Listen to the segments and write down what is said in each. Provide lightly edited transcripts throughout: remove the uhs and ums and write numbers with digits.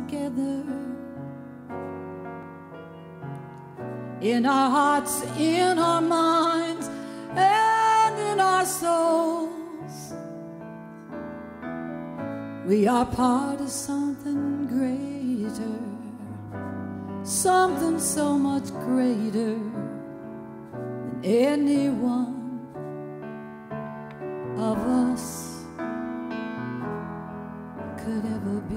together. In our hearts, in our minds, and in our souls, we are part of something greater, something so much greater than any one of us could ever be.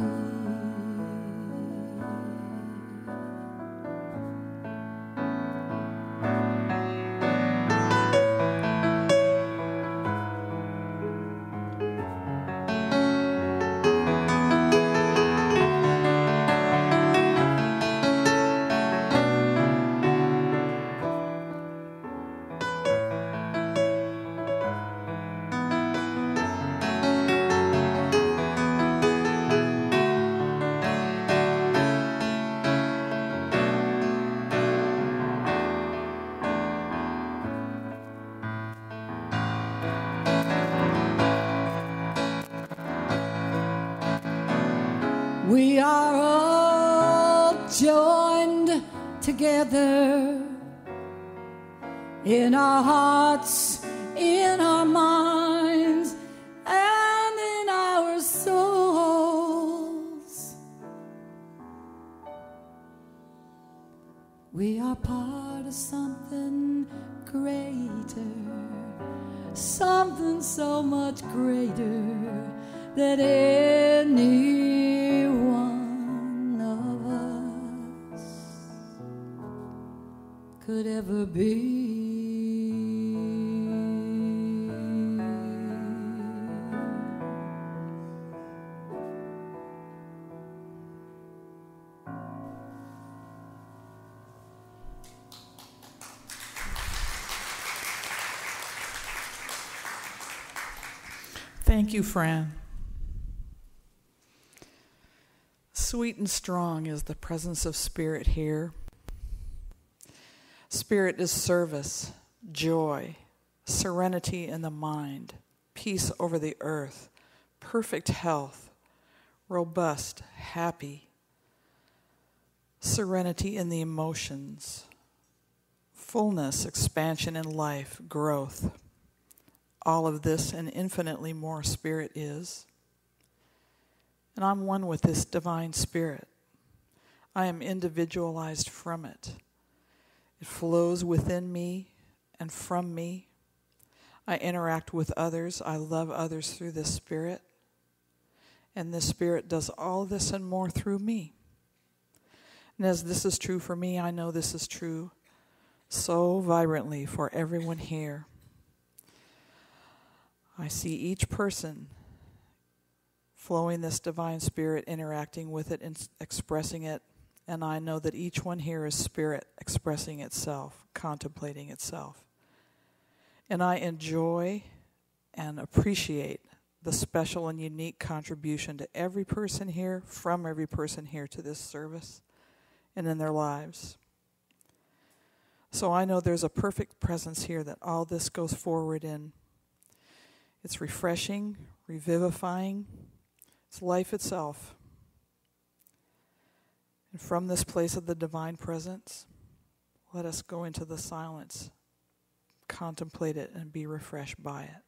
We are all joined together in our hearts, in our minds, and in our souls. We are part of something greater, something so much greater than any one of us could ever be. Thank you, Fran. Sweet and strong is the presence of Spirit here. Spirit is service, joy, serenity in the mind, peace over the earth, perfect health, robust, happy, serenity in the emotions, fullness, expansion in life, growth. All of this and infinitely more Spirit is. And I'm one with this divine Spirit. I am individualized from it. It flows within me and from me. I interact with others. I love others through this Spirit. And this Spirit does all this and more through me. And as this is true for me, I know this is true so vibrantly for everyone here. I see each person flowing this divine Spirit, interacting with it and expressing it. And I know that each one here is Spirit expressing itself, contemplating itself. And I enjoy and appreciate the special and unique contribution to every person here, from every person here to this service and in their lives. So I know there's a perfect presence here that all this goes forward in. It's refreshing, revivifying. It's life itself. And from this place of the divine presence, let us go into the silence, contemplate it, and be refreshed by it.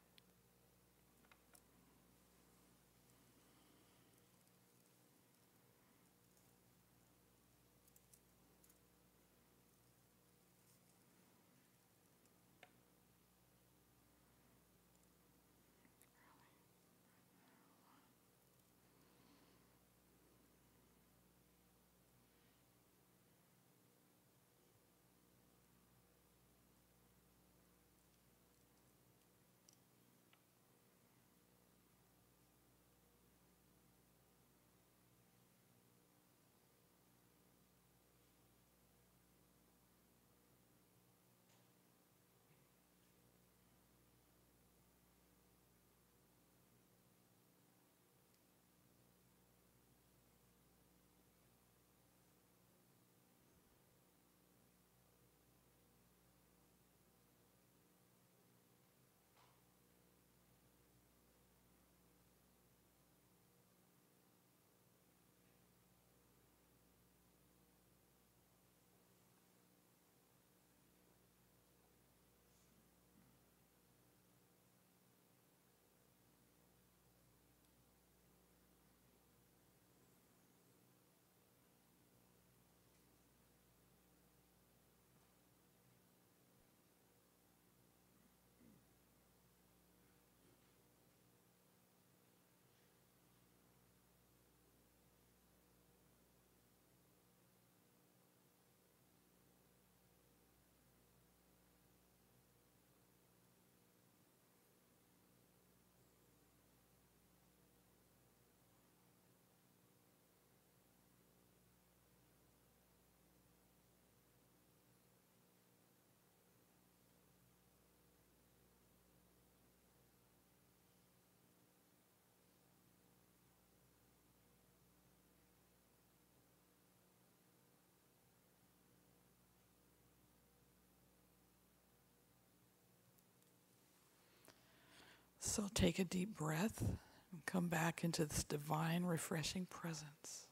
So take a deep breath and come back into this divine, refreshing presence.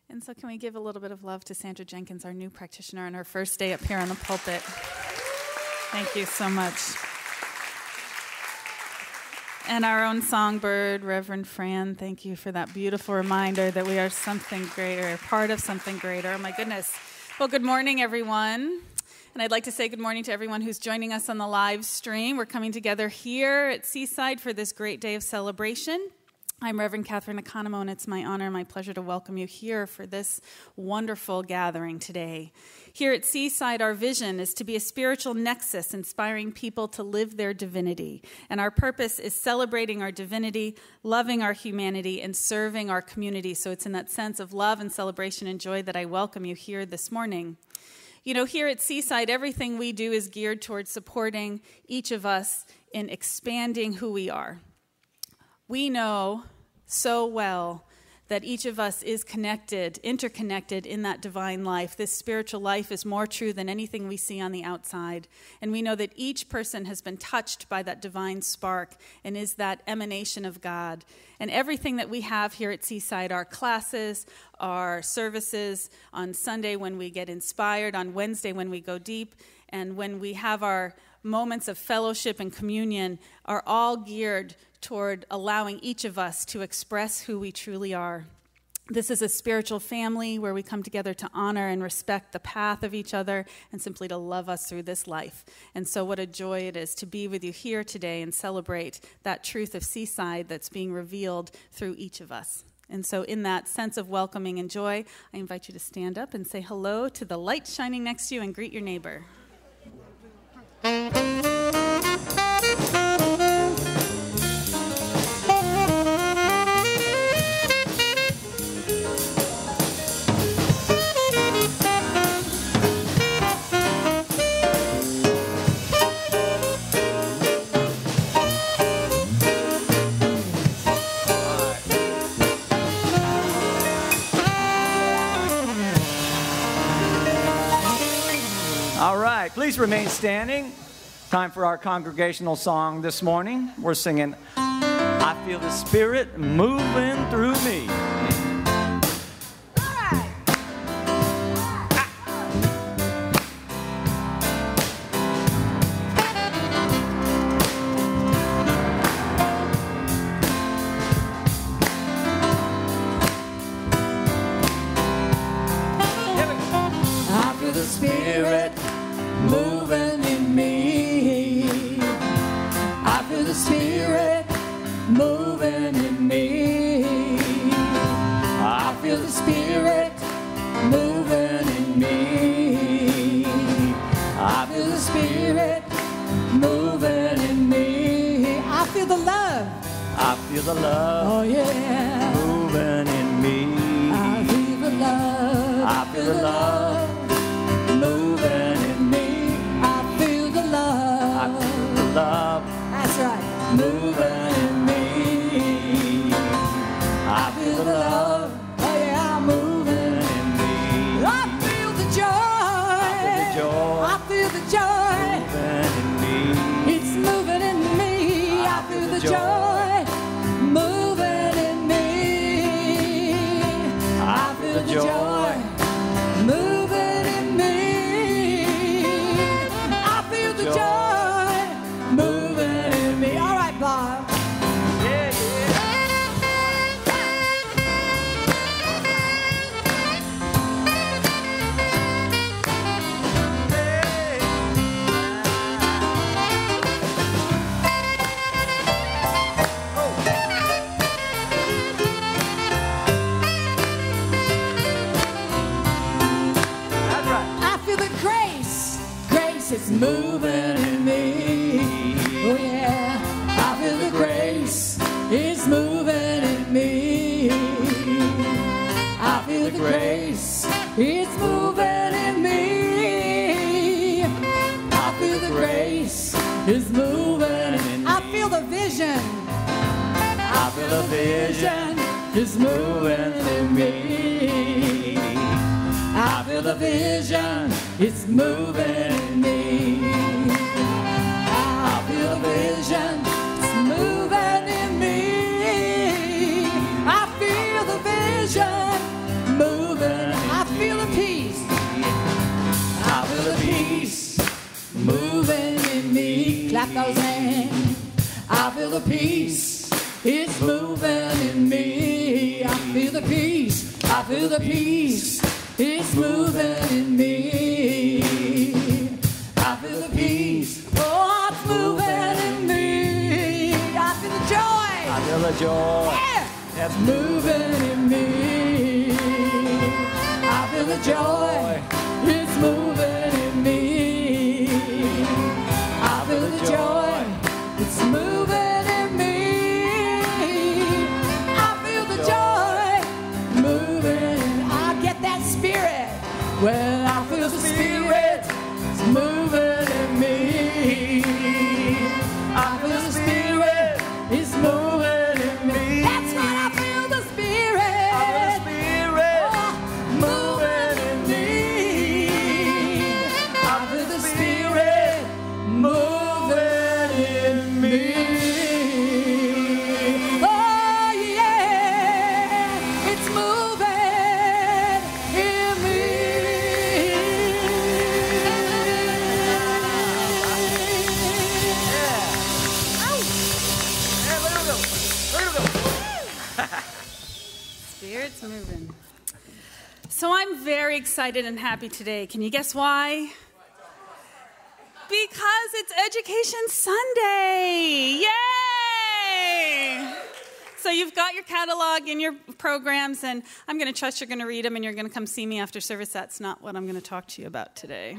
And so can we give a little bit of love to Sandra Jenkins, our new practitioner, on her first day up here on the pulpit. Thank you so much. And our own songbird, Reverend Fran, thank you for that beautiful reminder that we are something greater, part of something greater. Oh, my goodness. Well, good morning, everyone. And I'd like to say good morning to everyone who's joining us on the live stream. We're coming together here at Seaside for this great day of celebration. I'm Reverend Catherine Economo, and it's my honor and my pleasure to welcome you here for this wonderful gathering today. Here at Seaside, our vision is to be a spiritual nexus inspiring people to live their divinity. And our purpose is celebrating our divinity, loving our humanity, and serving our community. So it's in that sense of love and celebration and joy that I welcome you here this morning. You know, here at Seaside, everything we do is geared towards supporting each of us in expanding who we are. We know so well that each of us is connected, interconnected in that divine life. This spiritual life is more true than anything we see on the outside. And we know that each person has been touched by that divine spark and is that emanation of God. And everything that we have here at Seaside, our classes, our services, on Sunday when we get inspired, on Wednesday when we go deep, and when we have our moments of fellowship and communion, are all geared toward allowing each of us to express who we truly are. This is a spiritual family where we come together to honor and respect the path of each other and simply to love us through this life. And so what a joy it is to be with you here today and celebrate that truth of Seaside that's being revealed through each of us. And so in that sense of welcoming and joy, I invite you to stand up and say hello to the light shining next to you and greet your neighbor. Please remain standing. Time for our congregational song this morning. We're singing, I Feel the Spirit Moving Through Me. I feel the Spirit moving in me. I feel the Spirit moving in me. I feel the Spirit moving in me. I feel the Spirit moving in me. I feel the love. I feel the love. Oh yeah. Moving in me. I feel the love. I feel the love. Love, that's right, moving in me. I feel the love, oh yeah, moving in me. I feel the joy, I feel the joy, moving in me. It's moving in me. I feel the joy, moving in me. I feel the joy, moving in me. I feel the joy. All right, Bob. Yeah, That's right. I feel the grace. Grace is moving in me. Oh, yeah. I feel the grace is moving in me. I feel the grace is moving in me. I feel the grace is moving in me. I feel the vision. I feel the vision is moving in me. I feel the vision, it's moving in me. I feel the vision, it's moving in me. I feel the vision moving. I feel the peace. I feel the peace moving in me. Clap those hands. I feel the peace, it's moving in me. I feel the peace, I feel the peace, it's moving in me. I feel the peace, oh, it's moving in me. I feel the joy, I feel the joy, yeah, it's moving in me. I feel the joy, it's moving in me. I feel the joy, it's moving in me. I feel the joy moving. I get that spirit. Well, I feel the spirit. It's moving in me. I feel the spirit. It's moving in me. That's right. I feel the spirit. I feel the spirit. Oh, moving in me. I feel the spirit moving in me. Oh yeah, it's moving in me. Spirit's moving. So I'm very excited and happy today. Can you guess why? Because it's Education Sunday. Yay! So you've got your catalog in your programs, and I'm going to trust you're going to read them, and you're going to come see me after service. That's not what I'm going to talk to you about today.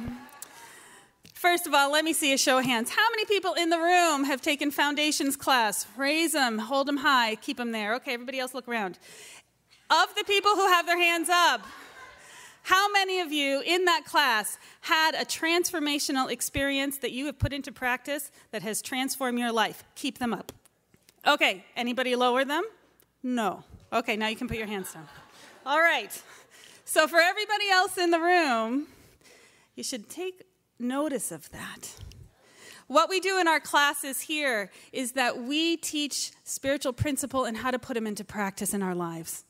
First of all, let me see a show of hands. How many people in the room have taken Foundations class? Raise them, hold them high, keep them there. Okay, everybody else look around. Of the people who have their hands up, how many of you in that class had a transformational experience that you have put into practice that has transformed your life? Keep them up. Okay, anybody lower them? No. Okay, now you can put your hands down. All right. So for everybody else in the room, you should take notice of that. What we do in our classes here is that we teach spiritual principle and how to put them into practice in our lives.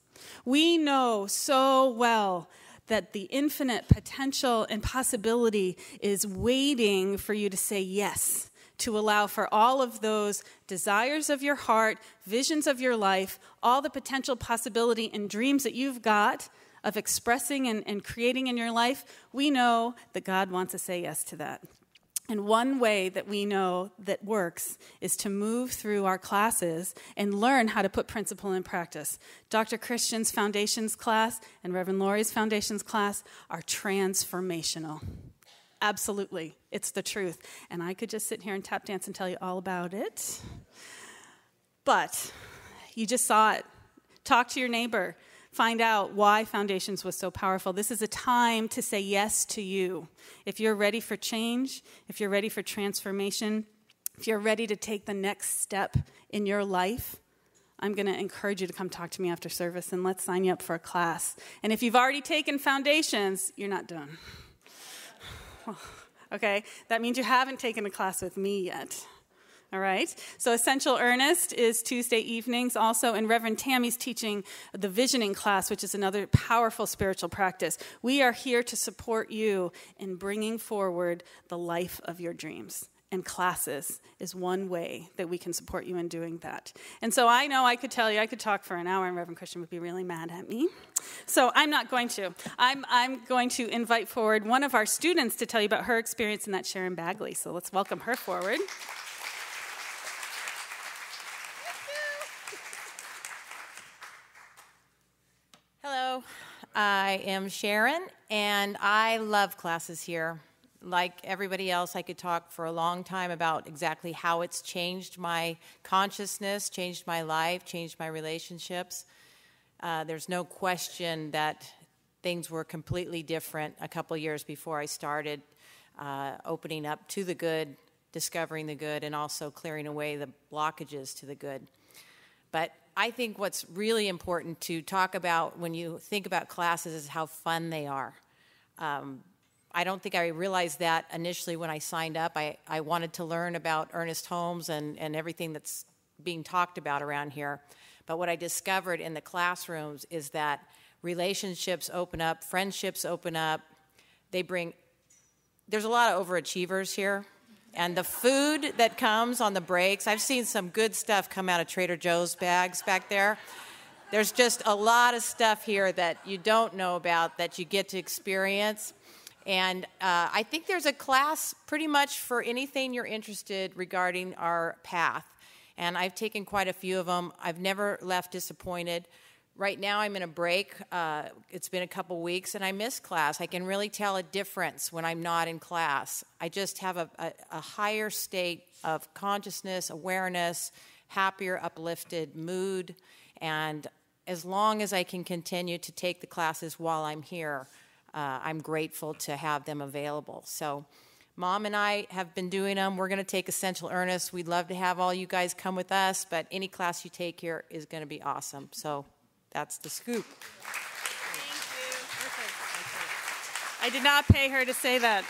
We know so well that the infinite potential and possibility is waiting for you to say yes, to allow for all of those desires of your heart, visions of your life, all the potential possibility and dreams that you've got of expressing and creating in your life. We know that God wants to say yes to that. And one way that we know that works is to move through our classes and learn how to put principle in practice. Dr. Christian's Foundations class and Reverend Laurie's Foundations class are transformational. Absolutely. It's the truth. And I could just sit here and tap dance and tell you all about it. But you just saw it. Talk to your neighbor. Find out why Foundations was so powerful. This is a time to say yes to you. If you're ready for change, if you're ready for transformation, if you're ready to take the next step in your life, I'm going to encourage you to come talk to me after service, and let's sign you up for a class. And if you've already taken Foundations, you're not done. Okay? That means you haven't taken a class with me yet. All right, so Essential Earnest is Tuesday evenings also, and Reverend Tammy's teaching the Visioning class, which is another powerful spiritual practice. We are here to support you in bringing forward the life of your dreams, and classes is one way that we can support you in doing that. And so I know I could tell you, I could talk for an hour, and Reverend Christian would be really mad at me. So I'm not going to. I'm going to invite forward one of our students to tell you about her experience, and that's Sharon Bagley. So let's welcome her forward. Hello, I am Sharon, and I love classes here. Like everybody else, I could talk for a long time about exactly how it's changed my consciousness, changed my life, changed my relationships. There's no question that things were completely different a couple years before I started opening up to the good, discovering the good, and also clearing away the blockages to the good. But I think what's really important to talk about when you think about classes is how fun they are. I don't think I realized that initially when I signed up. I wanted to learn about Ernest Holmes and everything that's being talked about around here. But what I discovered in the classrooms is that relationships open up, friendships open up. There's a lot of overachievers here. And the food that comes on the breaks, I've seen some good stuff come out of Trader Joe's bags back there. There's just a lot of stuff here that you don't know about that you get to experience. And I think there's a class pretty much for anything you're interested regarding our path. And I've taken quite a few of them. I've never left disappointed. Right now I'm in a break. It's been a couple weeks, and I miss class. I can really tell a difference when I'm not in class. I just have a higher state of consciousness, awareness, happier, uplifted mood. And as long as I can continue to take the classes while I'm here, I'm grateful to have them available. So Mom and I have been doing them. We're going to take Essential Earnest. We'd love to have all you guys come with us, but any class you take here is going to be awesome. So that's the scoop. Thank you. Perfect. I did not pay her to say that.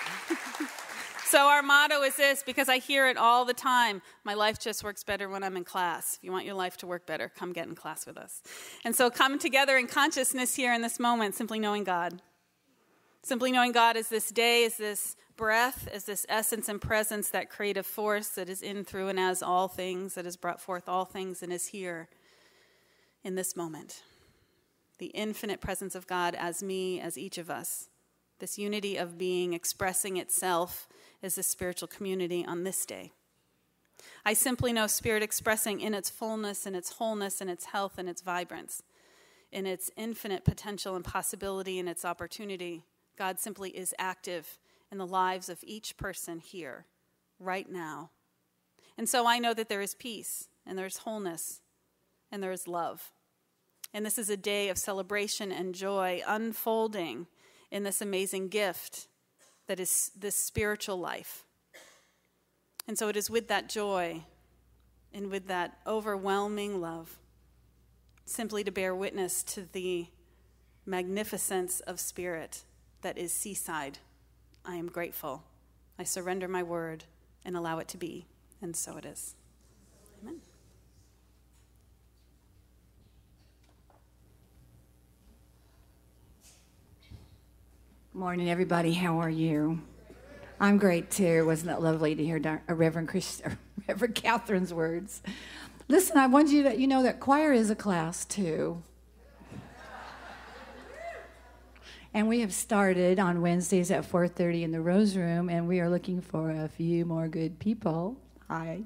So our motto is this, because I hear it all the time: my life just works better when I'm in class. If you want your life to work better, come get in class with us. And so come together in consciousness here in this moment, simply knowing God. Simply knowing God is this day, is this breath, is this essence and presence, that creative force that is in, through, and as all things, that has brought forth all things and is here in this moment. The infinite presence of God as me, as each of us. This unity of being expressing itself as this spiritual community on this day. I simply know Spirit expressing in its fullness, in its wholeness, in its health, and its vibrance, in its infinite potential and possibility, and its opportunity. God simply is active in the lives of each person here, right now. And so I know that there is peace, and there is wholeness, and there is love. And this is a day of celebration and joy unfolding in this amazing gift that is this spiritual life. And so it is with that joy and with that overwhelming love, simply to bear witness to the magnificence of Spirit that is Seaside. I am grateful. I surrender my word and allow it to be. And so it is. Amen. Morning, everybody. How are you? I'm great too. Wasn't it lovely to hear Reverend Catherine's words? Listen, I want you to know that choir is a class too. And we have started on Wednesdays at 4:30 in the Rose Room, and we are looking for a few more good people. Hi.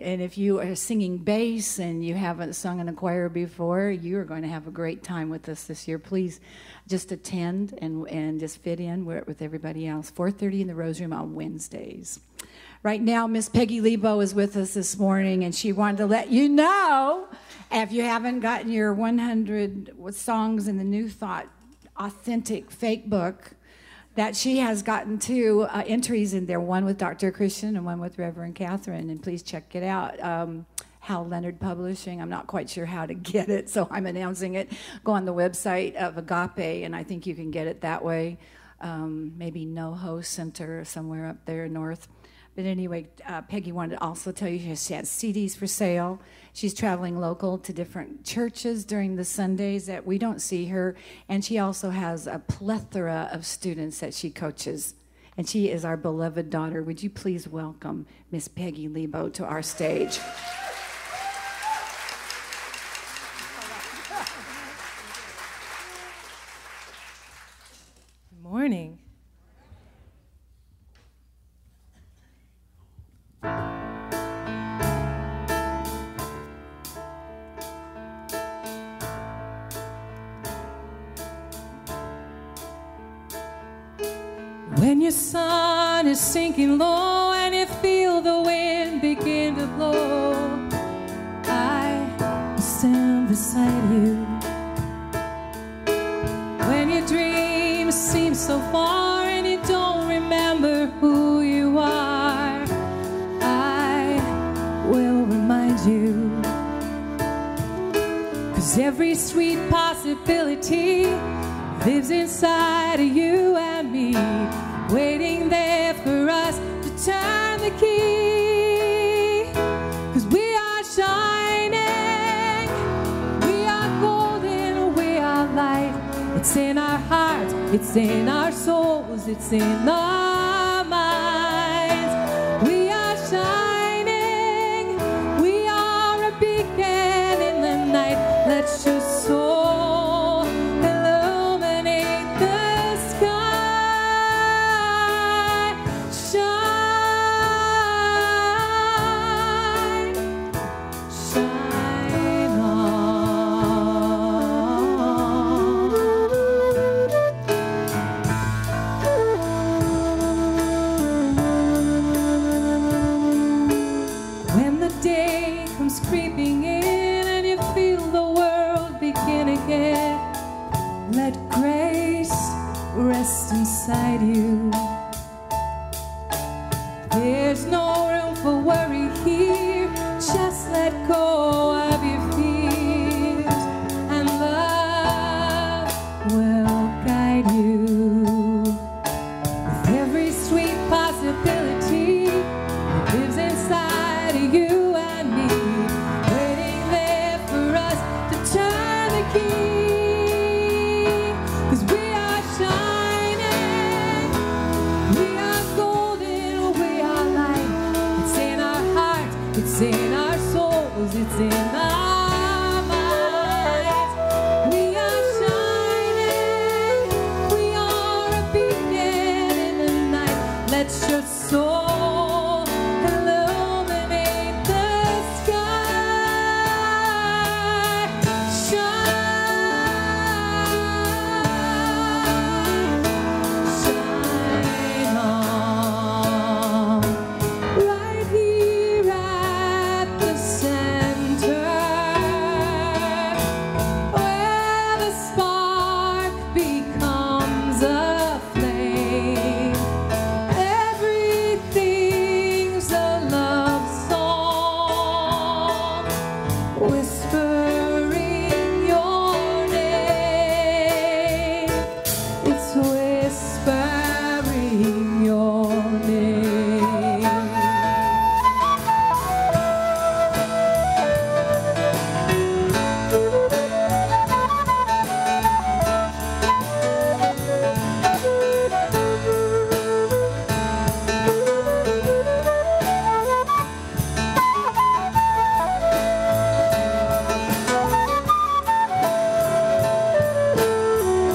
And if you are singing bass and you haven't sung in a choir before, you are going to have a great time with us this year. Please just attend and just fit in with everybody else. 4:30 in the Rose Room on Wednesdays. Right now, Miss Peggy Lebo is with us this morning, and she wanted to let you know, if you haven't gotten your 100 songs in the New Thought Authentic Fake book, that she has gotten 2 entries in there, one with Dr. Christian and one with Reverend Catherine, and please check it out. Hal Leonard Publishing. I'm not quite sure how to get it, so I'm announcing it. Go on the website of Agape, and I think you can get it that way. Maybe NoHo Center or somewhere up there north. But anyway, Peggy wanted to also tell you she has CDs for sale. She's traveling local to different churches during the Sundays that we don't see her. And she also has a plethora of students that she coaches. And she is our beloved daughter. Would you please welcome Miss Peggy Lebo to our stage? Good morning. When your sun is sinking low and you feel the wind begin to blow, I will stand beside you. When your dreams seem so far and you don't remember who you are, I will remind you. 'Cause every sweet possibility lives inside of you and me, waiting there for us to turn the key. 'Cause we are shining, we are golden, we are light. It's in our hearts, it's in our souls, it's in our minds. We are shining, we are a beacon in the night. Let's just soul illuminate the sky. Shine, shine on. When the day comes creeping in and you feel the world begin again, let grace rest inside you. There's no room for worry here, just let go of your fears, and love will guide you. With every sweet possibility that lives inside of you and me, waiting there for us to turn the key. 'Cause we are shining, we are golden, we are light. It's in our hearts, it's in our souls, it's in our minds. We are shining, we are a beacon in the night. Let's just soul illuminate the sky. Shine, shine on. Right here at the center, where the spark becomes a flame. Everything's a love song, whispering your name. It's whispering your name.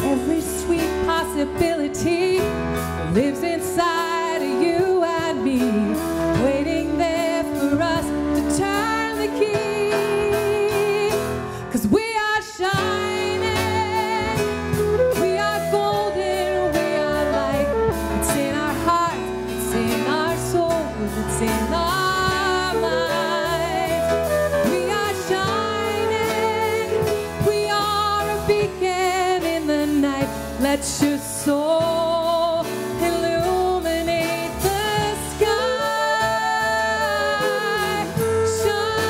Every sweet possibility lives inside of you and me, waiting there for us to turn the key. 'Cause we are shining, we are golden, we are light. It's in our hearts, it's in our souls, it's in our minds. We are shining, we are a beacon in the night. Let's just soul illuminate the sky. Shine,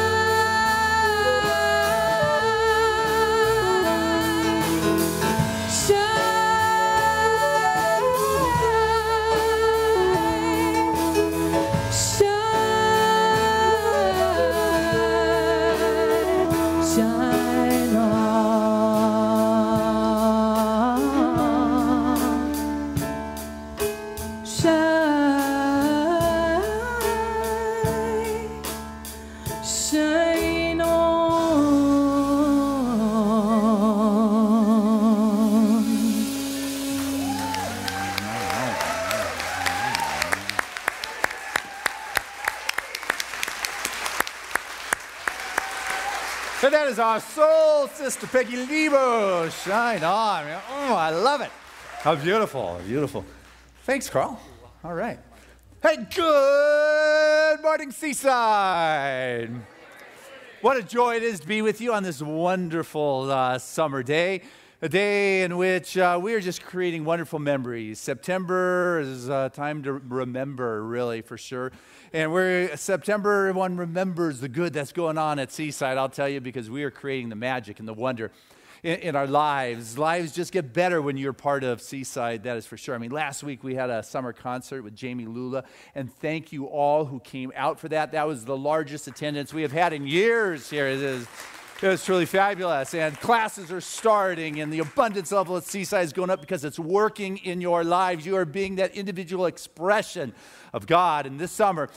shine, shine on. Shine, shine on. And that is our soul sister, Peggy Lebo. Shine on. Oh, I love it. How beautiful, beautiful. Thanks, Carl. All right. Hey, good morning, Seaside. What a joy it is to be with you on this wonderful summer day. A day in which we are just creating wonderful memories. September is a time to remember, really, for sure. And September, everyone remembers the good that's going on at Seaside, I'll tell you, because we are creating the magic and the wonder in our lives. Lives just get better when you're part of Seaside, that is for sure. I mean, last week we had a summer concert with Jamie Lula, and thank you all who came out for that. That was the largest attendance we have had in years here. It was truly fabulous, and classes are starting, and the abundance level at Seaside is going up because it's working in your lives. You are being that individual expression of God. And this summer,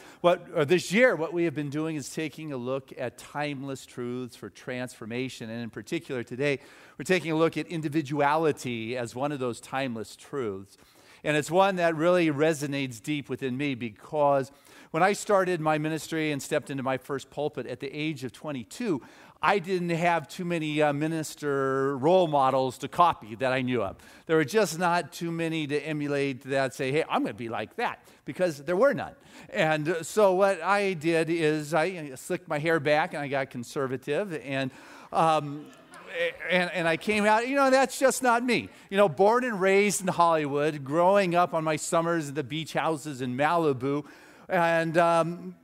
this year, what we have been doing is taking a look at timeless truths for transformation, and in particular today, we're taking a look at individuality as one of those timeless truths. And it's one that really resonates deep within me because when I started my ministry and stepped into my first pulpit at the age of 22, I didn't have too many minister role models to copy that I knew of. There were just not too many to emulate that say, hey, I'm going to be like that, because there were none. And so what I did is I slicked my hair back and I got conservative, and I came out, that's just not me. Born and raised in Hollywood, growing up on my summers at the beach houses in Malibu, and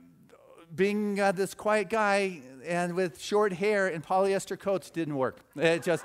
being this quiet guy and with short hair and polyester coats didn't work. It just,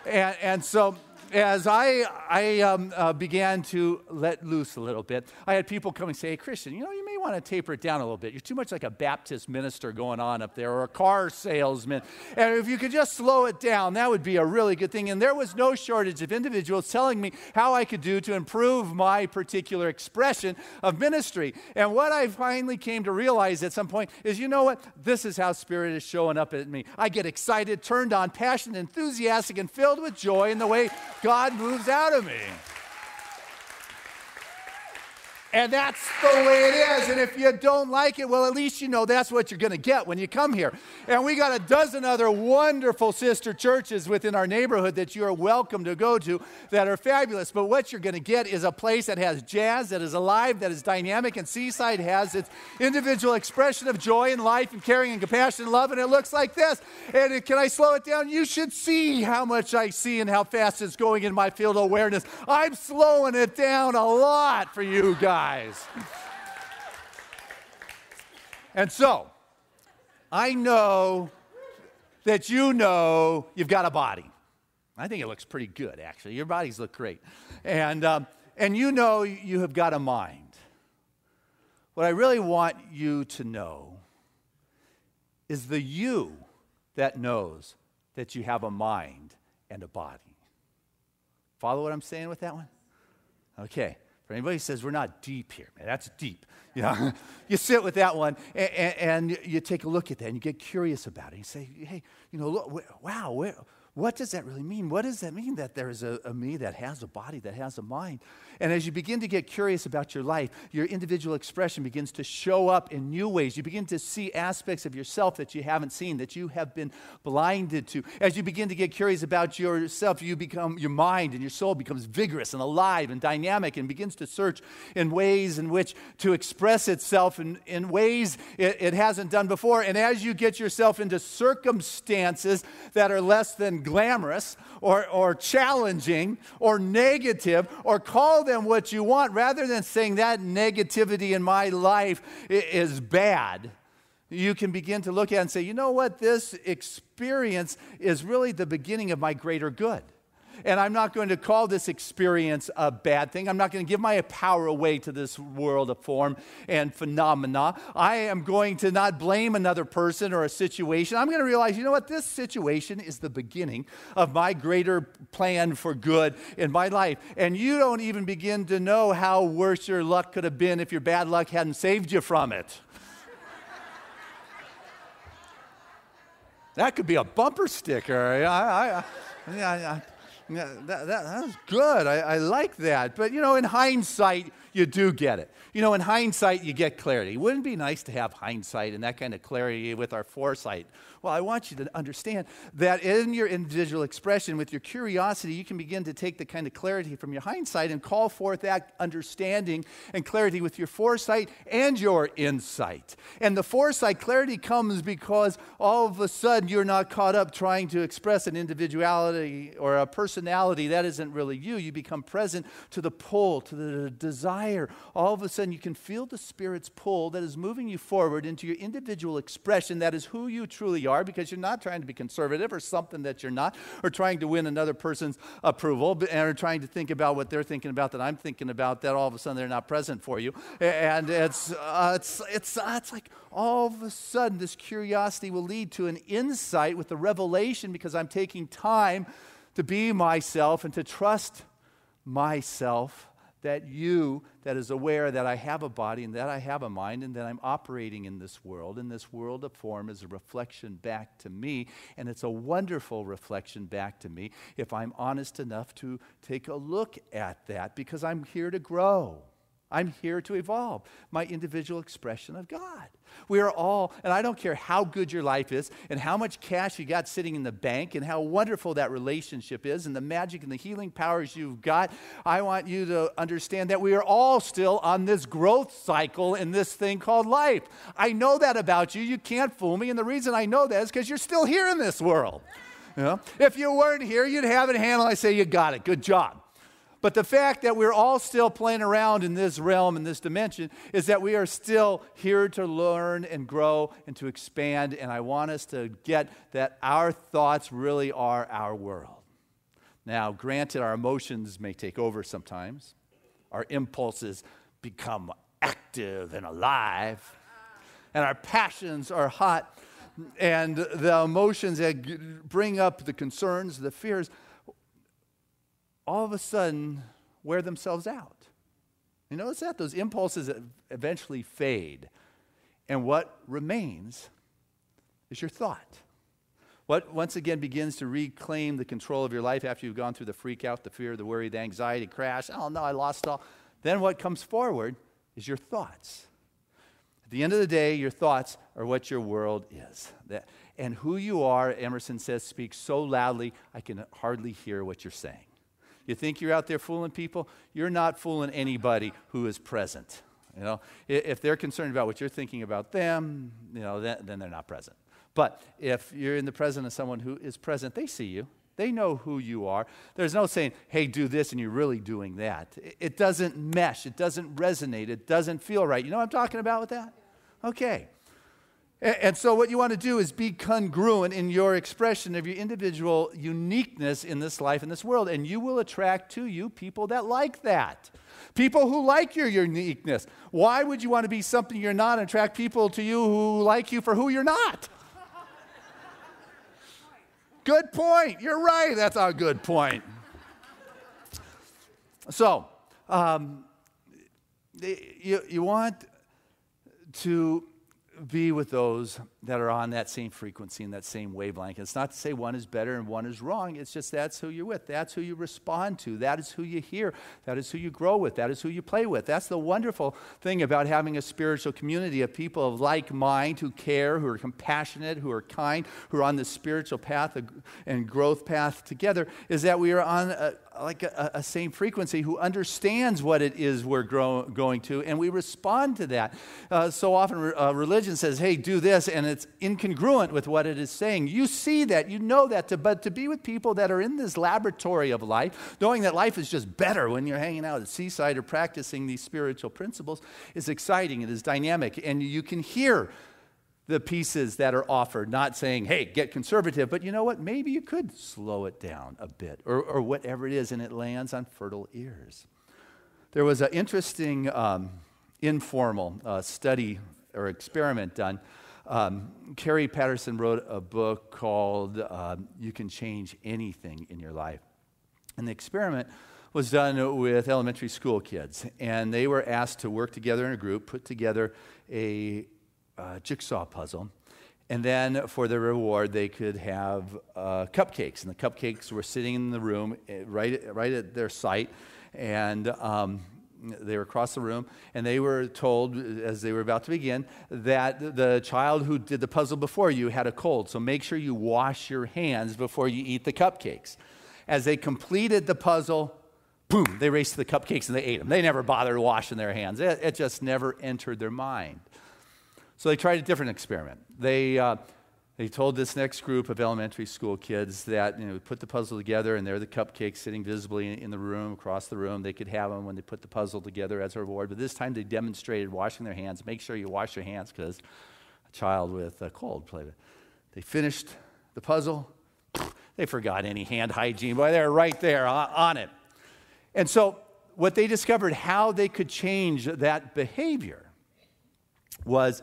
and so as I began to let loose a little bit, I had people come and say, hey, Christian, you may want to taper it down a little bit. You're too much like a Baptist minister going on up there, or a car salesman. And if you could just slow it down, that would be a really good thing. And there was no shortage of individuals telling me how I could do to improve my particular expression of ministry. And what I finally came to realize at some point is, you know what? This is how Spirit is showing up at me. I get excited, turned on, passionate, enthusiastic, and filled with joy in the way God moves out of me. And that's the way it is. And if you don't like it, well, at least that's what you're going to get when you come here. And we got a dozen other wonderful sister churches within our neighborhood that you are welcome to go to that are fabulous. But what you're going to get is a place that has jazz, that is alive, that is dynamic. And Seaside has its individual expression of joy and life and caring and compassion and love. And it looks like this. And can I slow it down? You should see how much I see and how fast it's going in my field of awareness. I'm slowing it down a lot for you guys. And so, I know that you've got a body. I think it looks pretty good, actually. Your bodies look great. And you have got a mind. What I really want you to know is the you that knows that you have a mind and a body. Follow what I'm saying with that one? Okay. For anybody who says we're not deep here, man, that's deep. You sit with that one and you take a look at that and you get curious about it. You say, hey, look, wow, what does that really mean? What does that mean that there is a me that has a body, that has a mind? And as you begin to get curious about your life, your individual expression begins to show up in new ways. You begin to see aspects of yourself that you haven't seen, that you have been blinded to. As you begin to get curious about yourself, your mind and your soul becomes vigorous and alive and dynamic and begins to search in ways in which to express itself in ways it hasn't done before. And as you get yourself into circumstances that are less than glamorous or challenging or negative, or call them what you want, rather than saying that negativity in my life is bad, you can begin to look at it and say, you know what, this experience is really the beginning of my greater good. And I'm not going to call this experience a bad thing. I'm not going to give my power away to this world of form and phenomena. I am going to not blame another person or a situation. I'm going to realize, you know what, this situation is the beginning of my greater plan for good in my life. And you don't even begin to know how worse your luck could have been if your bad luck hadn't saved you from it. That could be a bumper sticker. Yeah, that's good. I like that. But, in hindsight, you do get it. In hindsight, you get clarity. Wouldn't it be nice to have hindsight and that kind of clarity with our foresight? Well, I want you to understand that in your individual expression, with your curiosity, you can begin to take the kind of clarity from your hindsight and call forth that understanding and clarity with your foresight and your insight. And the foresight clarity comes because all of a sudden you're not caught up trying to express an individuality or a personality that isn't really you. You become present to the pull, to the desire higher, all of a sudden you can feel the Spirit's pull that is moving you forward into your individual expression. That is who you truly are, because you're not trying to be conservative or something that you're not, or trying to win another person's approval, or trying to think about what they're thinking about that I'm thinking about, that all of a sudden they're not present for you. And it's like all of a sudden this curiosity will lead to an insight with the revelation, because I'm taking time to be myself and to trust myself, that you that is aware that I have a body and that I have a mind and that I'm operating in this world, and this world of form is a reflection back to me, and it's a wonderful reflection back to me if I'm honest enough to take a look at that, because I'm here to grow. I'm here to evolve my individual expression of God. We are all, and I don't care how good your life is and how much cash you got sitting in the bank and how wonderful that relationship is and the magic and the healing powers you've got, I want you to understand that we are all still on this growth cycle in this thing called life. I know that about you. You can't fool me, and the reason I know that is because you're still here in this world. You know? If you weren't here, you'd have it handled. I say, you got it. Good job. But the fact that we're all still playing around in this realm, in this dimension, is that we are still here to learn and grow and to expand. And I want us to get that our thoughts really are our world. Now, granted, our emotions may take over sometimes. Our impulses become active and alive. And our passions are hot. And the emotions that bring up the concerns, the fears, all of a sudden wear themselves out. You notice that? Those impulses eventually fade. And what remains is your thought. What once again begins to reclaim the control of your life after you've gone through the freak out, the fear, the worry, the anxiety, crash. Oh no, I lost all. Then what comes forward is your thoughts. At the end of the day, your thoughts are what your world is. And who you are, Emerson says, speaks so loudly, I can hardly hear what you're saying. You think you're out there fooling people? You're not fooling anybody who is present. You know, if they're concerned about what you're thinking about them, you know, then they're not present. But if you're in the presence of someone who is present, they see you. They know who you are. There's no saying, hey, do this, and you're really doing that. It doesn't mesh. It doesn't resonate. It doesn't feel right. You know what I'm talking about with that? Okay. And so what you want to do is be congruent in your expression of your individual uniqueness in this life, in this world, and you will attract to you people that like that. People who like your uniqueness. Why would you want to be something you're not and attract people to you who like you for who you're not? Good point. You're right. That's a good point. So, you want to be with those that are on that same frequency and that same wavelength. It's not to say one is better and one is wrong. It's just that's who you're with. That's who you respond to. That is who you hear. That is who you grow with. That is who you play with. That's the wonderful thing about having a spiritual community of people of like mind who care, who are compassionate, who are kind, who are on this spiritual path and growth path together, is that we are on a same frequency, who understands what it is we're going to, and we respond to that. So often religion says, hey, do this, and it's incongruent with what it is saying. You see that, you know that, but to be with people that are in this laboratory of life, knowing that life is just better when you're hanging out at Seaside or practicing these spiritual principles, is exciting, it is dynamic, and you can hear the pieces that are offered, not saying, hey, get conservative, but you know what? Maybe you could slow it down a bit, or whatever it is, and it lands on fertile ears. There was an interesting informal study or experiment done. Carrie Patterson wrote a book called You Can Change Anything in Your Life. And the experiment was done with elementary school kids, and they were asked to work together in a group, put together a jigsaw puzzle, and then for the reward they could have cupcakes, and the cupcakes were sitting in the room right at their site, and they were across the room, and they were told as they were about to begin that the child who did the puzzle before you had a cold, so make sure you wash your hands before you eat the cupcakes. As they completed the puzzle, boom, they raced to the cupcakes and they ate them. They never bothered washing their hands. It just never entered their mind. So they tried a different experiment. They They told this next group of elementary school kids that, put the puzzle together, and there are the cupcakes sitting visibly in the room, across the room. They could have them when they put the puzzle together as a reward. But this time they demonstrated washing their hands. Make sure you wash your hands because a child with a cold played it. They finished the puzzle. They forgot any hand hygiene. Boy, they're right there on it. And so what they discovered, how they could change that behavior, was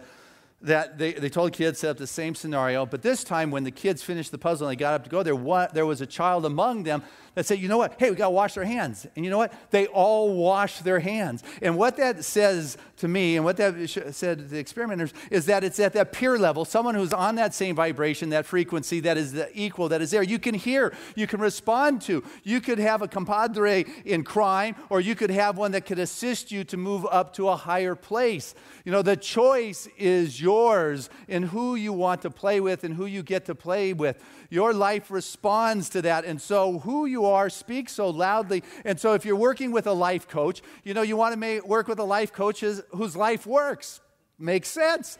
that they told kids, set up the same scenario, but this time when the kids finished the puzzle and they got up to go there was a child among them that said, you know what, hey, we got to wash our hands. And you know what? They all washed their hands. And what that says to me, and what that said to the experimenters, is that it's at that peer level, someone who's on that same vibration, that frequency that is the equal, that is there. You can hear, you can respond to. You could have a compadre in crime, or you could have one that could assist you to move up to a higher place. The choice is yours in who you want to play with and who you get to play with. Your life responds to that. And so who you are speaks so loudly. And so if you're working with a life coach, you want to work with a life coach whose life works. Makes sense.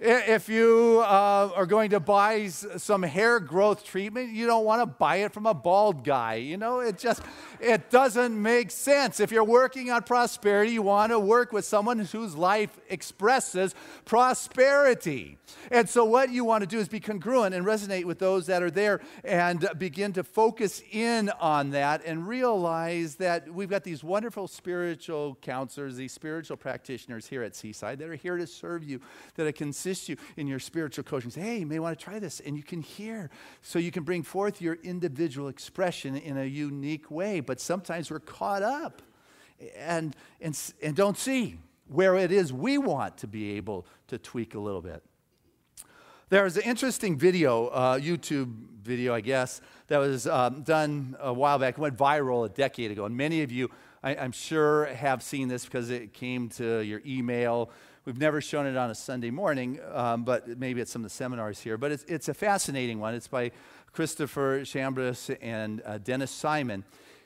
If you are going to buy some hair growth treatment, you don't want to buy it from a bald guy. It doesn't make sense. If you're working on prosperity, you want to work with someone whose life expresses prosperity. And so what you want to do is be congruent and resonate with those that are there and begin to focus in on that and realize that we've got these wonderful spiritual counselors, these spiritual practitioners here at Seaside that are here to serve you, that can assist you in your spiritual coaching. Say, hey, you may want to try this. And you can hear so you can bring forth your individual expression in a unique way. But sometimes we're caught up and don't see where it is we want to be able to tweak a little bit. There's an interesting video, YouTube video, I guess, that was done a while back. It went viral a decade ago. And many of you, I'm sure, have seen this because it came to your email. We've never shown it on a Sunday morning, but maybe at some of the seminars here. But it's a fascinating one. It's by Christopher Chambers and Dennis Simon.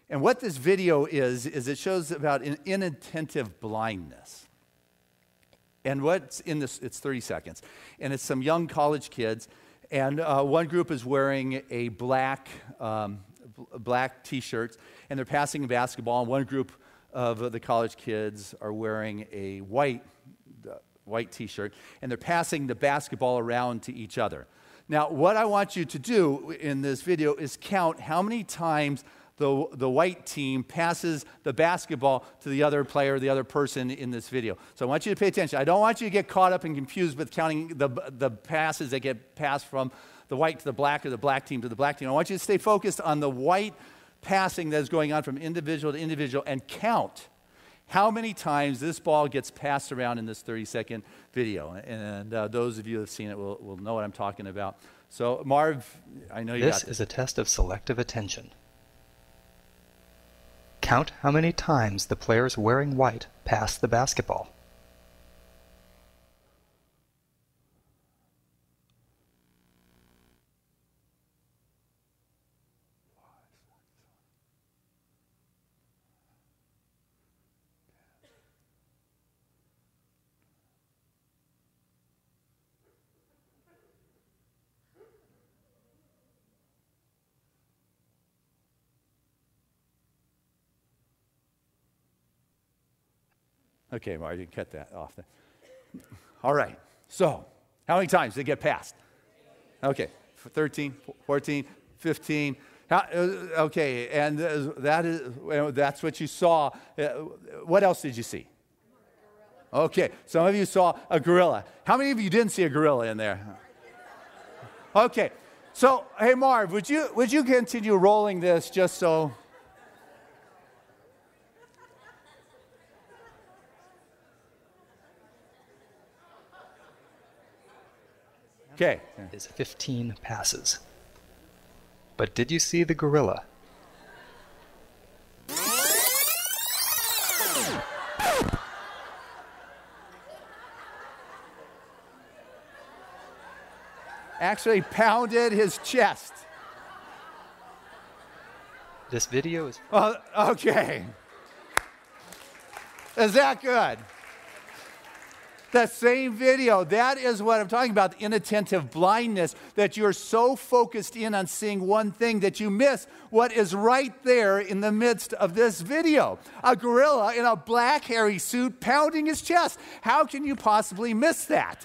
And what this video is it shows about inattentive blindness. And what's in this, it's 30 seconds. And it's some young college kids. And one group is wearing a black T-shirts, and they're passing a basketball. And one group of the college kids are wearing a white T-shirt, and they're passing the basketball around to each other. Now, what I want you to do in this video is count how many times the white team passes the basketball to the other player, the other person in this video. So I want you to pay attention. I don't want you to get caught up and confused with counting the passes that get passed from the white to the black or the black team to the black team. I want you to stay focused on the white passing that is going on from individual to individual and count how many times this ball gets passed around in this 30-second video. And those of you who have seen it will know what I'm talking about. So, Marv, I know you got this. This is a test of selective attention. Count how many times the players wearing white pass the basketball. Okay, Mark, you can cut that off. All right. So, how many times did it get passed? Okay, 13, 14, 15. Okay, and that's what you saw. What else did you see? Okay, some of you saw a gorilla. How many of you didn't see a gorilla in there? Okay, so hey, Marv, would you continue rolling this just so? Okay. Is 15 passes. But did you see the gorilla? Actually pounded his chest. This video is... Okay. Is that good? The same video. That is what I'm talking about, the inattentive blindness, that you're so focused in on seeing one thing that you miss what is right there in the midst of this video. A gorilla in a black hairy suit pounding his chest. How can you possibly miss that?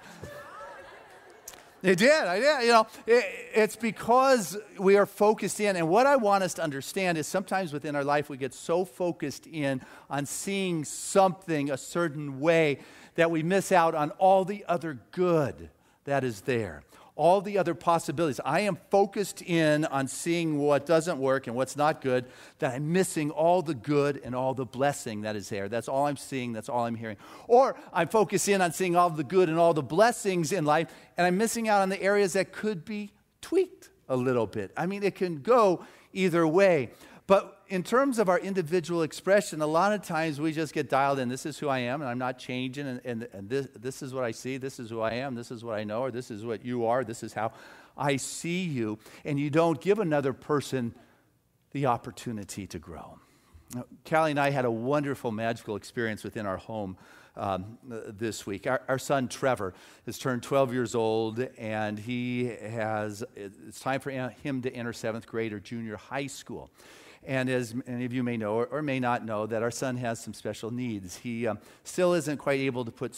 I did. You know, it's because we are focused in. And what I want us to understand is sometimes within our life we get so focused in on seeing something a certain way that we miss out on all the other good that is there. All the other possibilities. I am focused in on seeing what doesn't work and what's not good, that I'm missing all the good and all the blessing that is there. That's all I'm seeing, that's all I'm hearing. Or I'm focused in on seeing all the good and all the blessings in life, and I'm missing out on the areas that could be tweaked a little bit. I mean, it can go either way. But in terms of our individual expression, a lot of times we just get dialed in. This is who I am, and I'm not changing, and this is what I see, this is who I am, this is what I know, or this is what you are, this is how I see you. And you don't give another person the opportunity to grow. Now, Callie and I had a wonderful, magical experience within our home this week. Our son Trevor has turned 12 years old, and it's time for him to enter 7th grade or junior high school. And as many of you may know or may not know, that our son has some special needs. He still isn't quite able to put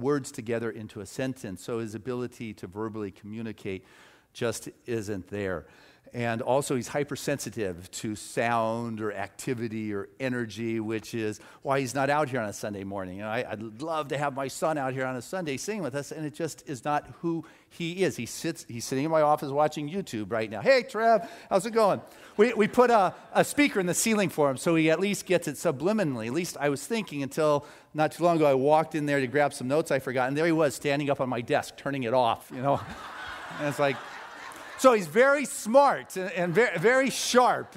words together into a sentence, so his ability to verbally communicate just isn't there. And also he's hypersensitive to sound or activity or energy, which is why he's not out here on a Sunday morning. I'd love to have my son out here on a Sunday singing with us, and it just is not who he is. He's sitting in my office watching YouTube right now. Hey, Trev, how's it going? We put a speaker in the ceiling for him, so he at least gets it subliminally. At least I was thinking until not too long ago. I walked in there to grab some notes I forgot, and there he was standing up on my desk, turning it off, And it's like... So he's very smart and very, very sharp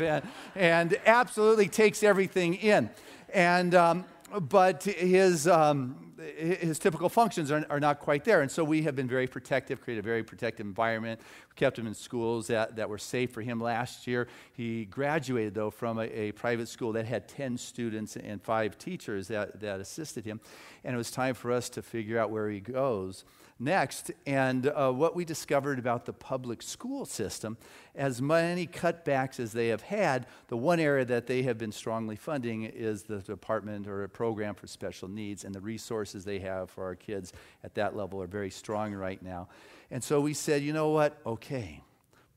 and absolutely takes everything in. But his typical functions are not quite there. And so we have been very protective, created a very protective environment. We kept him in schools that were safe for him last year. He graduated, though, from a private school that had 10 students and 5 teachers that assisted him. And it was time for us to figure out where he goes next. And what we discovered about the public school system, as many cutbacks as they have had, the one area that they have been strongly funding is the department or a program for special needs, and the resources they have for our kids at that level are very strong right now. And so we said, you know what, okay.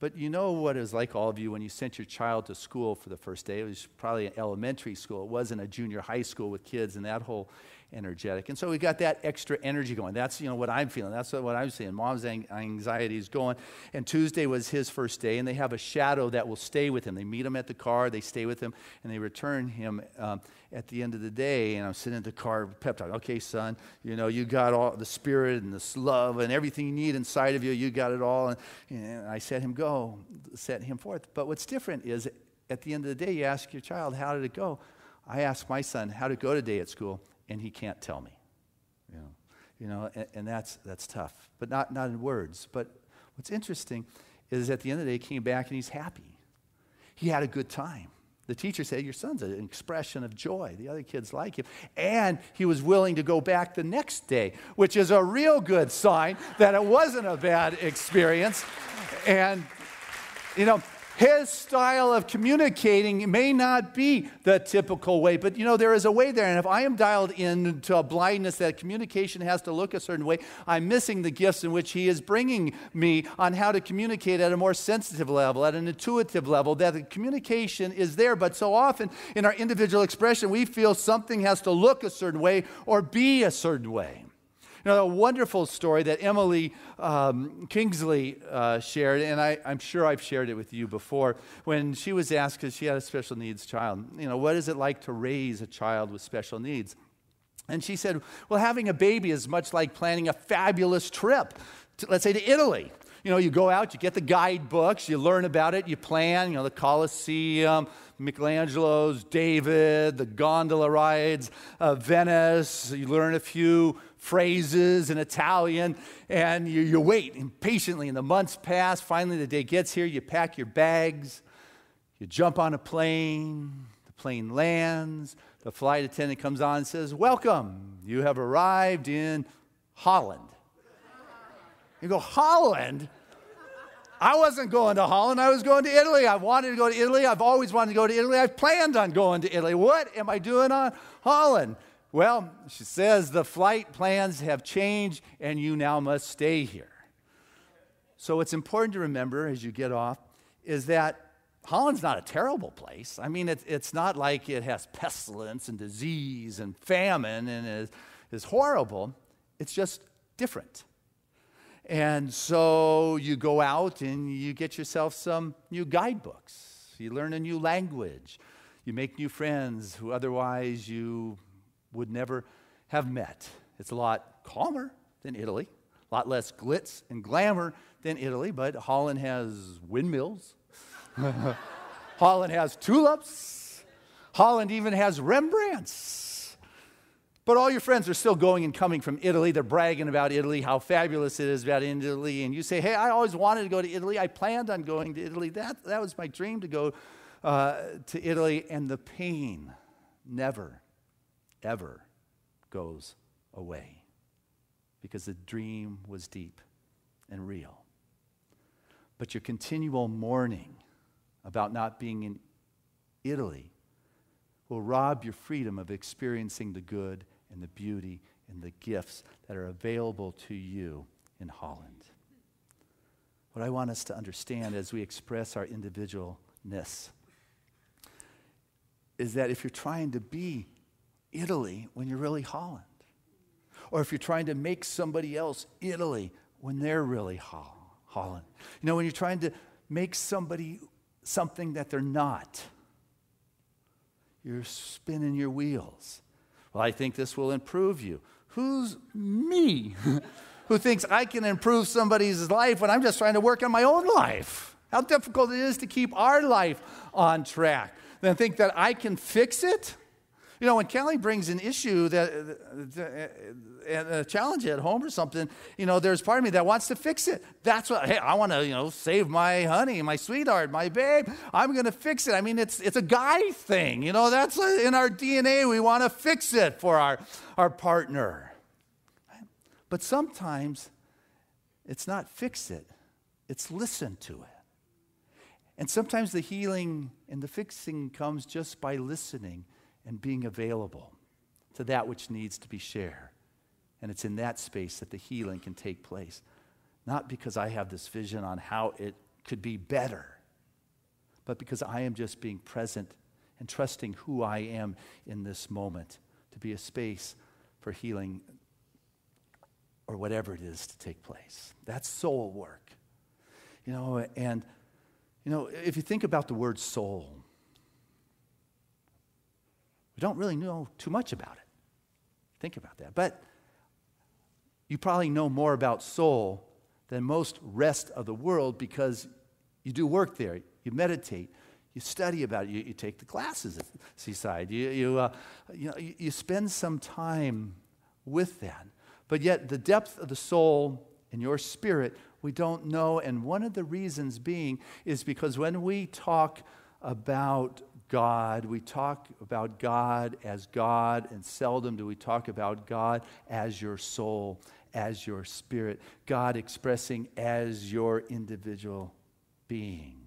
But you know what it was like, all of you, when you sent your child to school for the first day. It was probably an elementary school. It wasn't a junior high school with kids and that whole energetic. And so we got that extra energy going. That's, what I'm feeling. That's what I'm seeing. Mom's anxiety is going. And Tuesday was his first day, and they have a shadow that will stay with him. They meet him at the car, they stay with him, and they return him at the end of the day. And I'm sitting in the car, pep talk. Okay, son, you got all the spirit and this love and everything you need inside of you. You got it all. And I set him forth. But what's different is at the end of the day, you ask your child, how did it go? I asked my son, how did it go today at school? And he can't tell me, and that's tough, but not in words. But what's interesting is at the end of the day, he came back and he's happy. He had a good time. The teacher said, your son's an expression of joy. The other kids like him. And he was willing to go back the next day, which is a real good sign that it wasn't a bad experience. And, his style of communicating may not be the typical way, but there is a way there. And if I am dialed into a blindness that communication has to look a certain way, I'm missing the gifts in which he is bringing me on how to communicate at a more sensitive level, at an intuitive level, that the communication is there. But so often in our individual expression, we feel something has to look a certain way or be a certain way. A wonderful story that Emily Kingsley shared, and I'm sure I've shared it with you before, when she was asked, because she had a special needs child, what is it like to raise a child with special needs? And she said, well, having a baby is much like planning a fabulous trip, let's say to Italy. You go out, you get the guidebooks, you learn about it, you plan, the Colosseum, Michelangelo's David, the gondola rides, Venice, you learn a few phrases in Italian, and you wait impatiently, and the months pass. Finally, the day gets here, you pack your bags, you jump on a plane, the plane lands, the flight attendant comes on and says, welcome, you have arrived in Holland. You go, Holland? I wasn't going to Holland. I was going to Italy. I wanted to go to Italy. I've always wanted to go to Italy. I've planned on going to Italy. What am I doing on Holland? Well, she says the flight plans have changed and you now must stay here. So what's important to remember as you get off is that Holland's not a terrible place. I mean, it's not like it has pestilence and disease and famine and is horrible. It's just different. And so you go out and you get yourself some new guidebooks. You learn a new language. You make new friends who otherwise you would never have met. It's a lot calmer than Italy, a lot less glitz and glamour than Italy, but Holland has windmills. Holland has tulips. Holland even has Rembrandts. But all your friends are still going and coming from Italy. They're bragging about Italy, how fabulous it is about Italy. And you say, hey, I always wanted to go to Italy. I planned on going to Italy. That was my dream, to go to Italy. And the pain never, ever goes away because the dream was deep and real. But your continual mourning about not being in Italy will rob your freedom of experiencing the good and the beauty and the gifts that are available to you in Holland. What I want us to understand as we express our individualness is that if you're trying to be Italy when you're really Holland, or if you're trying to make somebody else Italy when they're really Holland, you know, when you're trying to make somebody something that they're not, you're spinning your wheels. Well, I think this will improve you. Who's me who thinks I can improve somebody's life when I'm just trying to work on my own life? How difficult it is to keep our life on track. Then think that I can fix it? You know, when Kelly brings an issue, a challenge at home or something, you know, there's part of me that wants to fix it. That's what, hey, I want to, you know, save my honey, my sweetheart, my babe. I'm going to fix it. I mean, it's a guy thing. You know, that's in our DNA. We want to fix it for our partner. But sometimes it's not fix it. It's listen to it. And sometimes the healing and the fixing comes just by listening and being available to that which needs to be shared. And it's in that space that the healing can take place. Not because I have this vision on how it could be better, but because I am just being present and trusting who I am in this moment to be a space for healing or whatever it is to take place. That's soul work. You know, and, you know, if you think about the word soul, we don't really know too much about it. Think about that. But you probably know more about soul than most rest of the world because you do work there. You meditate. You study about it. You take the classes at Seaside. You spend some time with that. But yet the depth of the soul and your spirit, we don't know. And one of the reasons being is because when we talk about God, we talk about God as God, and seldom do we talk about God as your soul, as your spirit, God expressing as your individual being.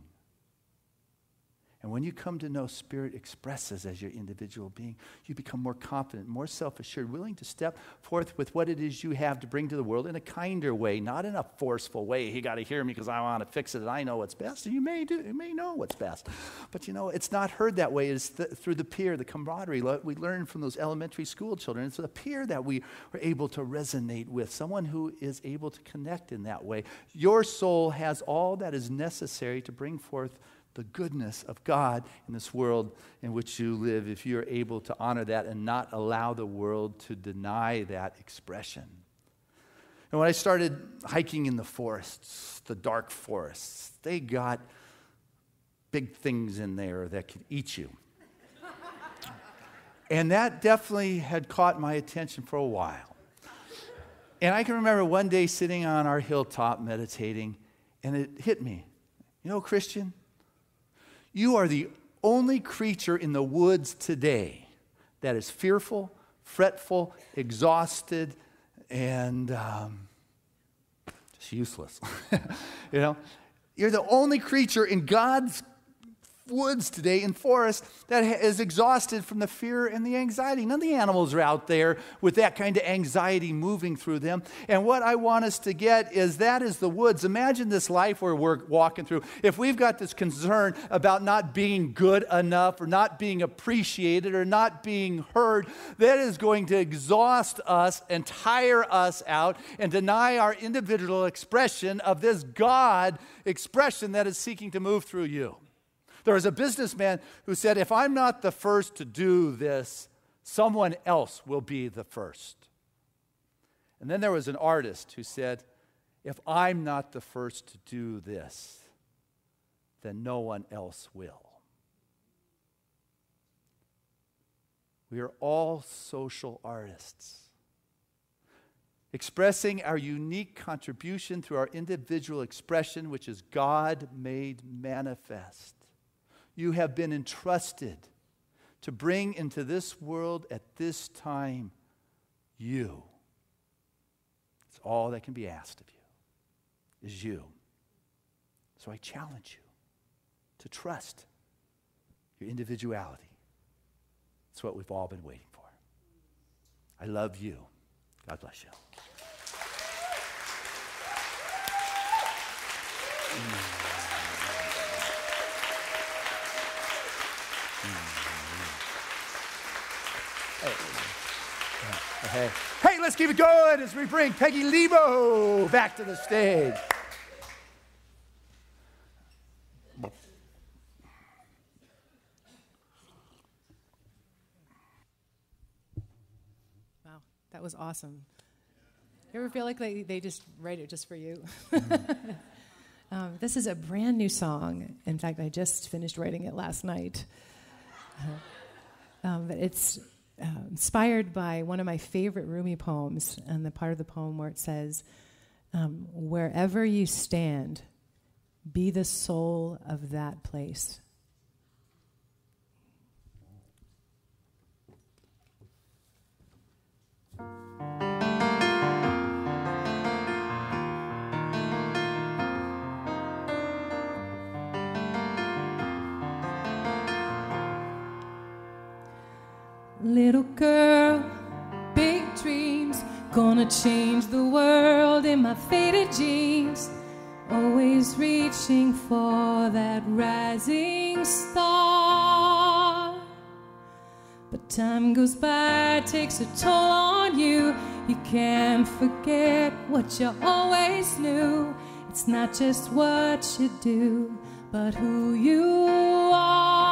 And when you come to know Spirit expresses as your individual being, you become more confident, more self-assured, willing to step forth with what it is you have to bring to the world in a kinder way, not in a forceful way. You got to hear me because I want to fix it and I know what's best. And you may know what's best. But you know, it's not heard that way. It's through the peer, the camaraderie. We learn from those elementary school children. It's the peer that we are able to resonate with, someone who is able to connect in that way. Your soul has all that is necessary to bring forth the goodness of God in this world in which you live, if you're able to honor that and not allow the world to deny that expression. And when I started hiking in the forests, the dark forests, they got big things in there that could eat you. And that definitely had caught my attention for a while. And I can remember one day sitting on our hilltop meditating, and it hit me. You know, Christian, you are the only creature in the woods today that is fearful, fretful, exhausted, and just useless. You know, you're the only creature in God's woods today, in forests, that is exhausted from the fear and the anxiety. None of the animals are out there with that kind of anxiety moving through them. And what I want us to get is that is the woods. Imagine this life where we're walking through. If we've got this concern about not being good enough or not being appreciated or not being heard, that is going to exhaust us and tire us out and deny our individual expression of this God expression that is seeking to move through you. There was a businessman who said, if I'm not the first to do this, someone else will be the first. And then there was an artist who said, if I'm not the first to do this, then no one else will. We are all social artists, expressing our unique contribution through our individual expression, which is God made manifest. You have been entrusted to bring into this world at this time you. It's all that can be asked of you, is you. So I challenge you to trust your individuality. It's what we've all been waiting for. I love you. God bless you. Hey, let's keep it going as we bring Peggy Lebo back to the stage. Wow, that was awesome. You ever feel like they just write it just for you? This is a brand new song. In fact, I just finished writing it last night. But it's inspired by one of my favorite Rumi poems, and the part of the poem where it says, wherever you stand, be the soul of that place. Little girl, big dreams, gonna change the world in my faded jeans, always reaching for that rising star. But time goes by, takes a toll on you. You can't forget what you always knew. It's not just what you do, but who you are.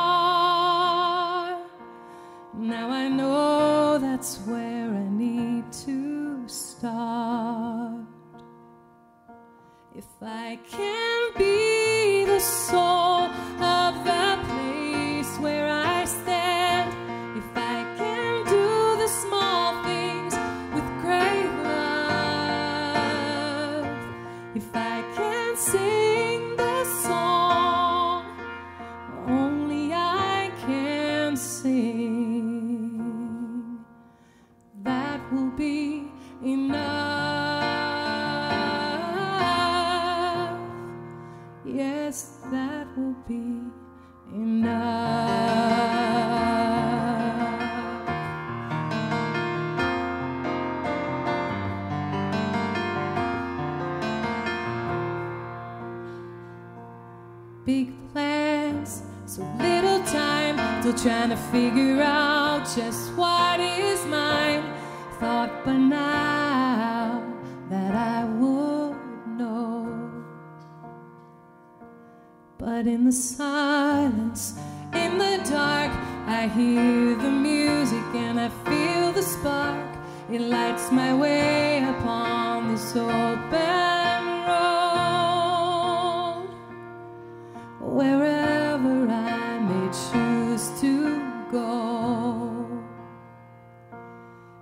Now I know that's where I need to start. If I can be the soul of the place where I stand, if I can do the small things with great love, if I can sing the song only I can sing, that will be enough. Yes, that will be enough. Big plans, so little time, still trying to figure out just what is mine. Thought by now that I would know, but in the silence, in the dark, I hear the music and I feel the spark. It lights my way upon this open road. Wherever I may choose to go,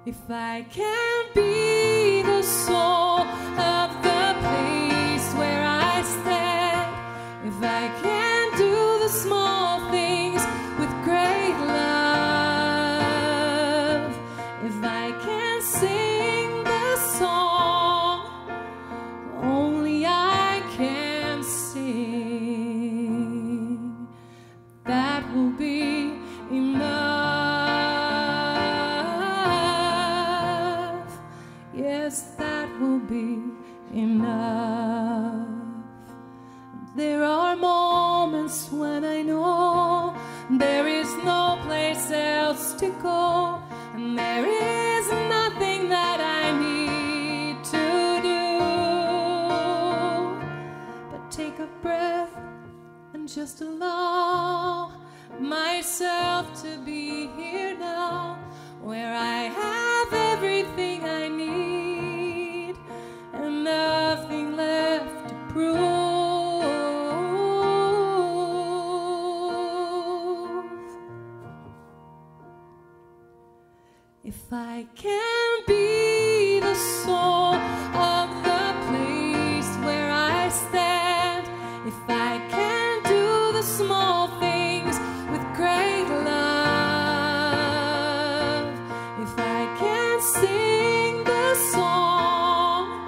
if I can be the soul of the place where I stand, if I can do the small things with great love, if I can sing the song enough. There are moments when I know there is no place else to go, and there is nothing that I need to do but take a breath and just allow myself to be here now, where I have everything I need and nothing left to prove. If I can be the soul of the place where I stand, if I can do the small things with great love, if I can sing the song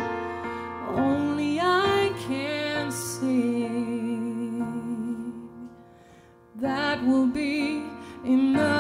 only I can sing, that will be enough.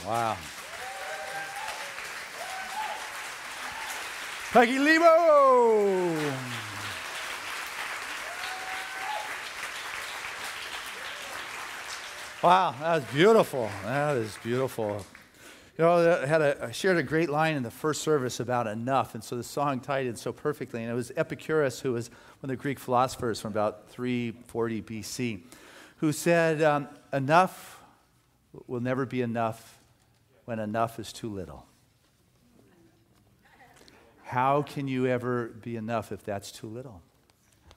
Wow. Peggy Lebo. Wow, that was beautiful. That is beautiful. You know, I shared a great line in the first service about enough, and so the song tied in so perfectly. And it was Epicurus, who was one of the Greek philosophers from about 340 BC, who said, enough will never be enough when enough is too little. How can you ever be enough if that's too little?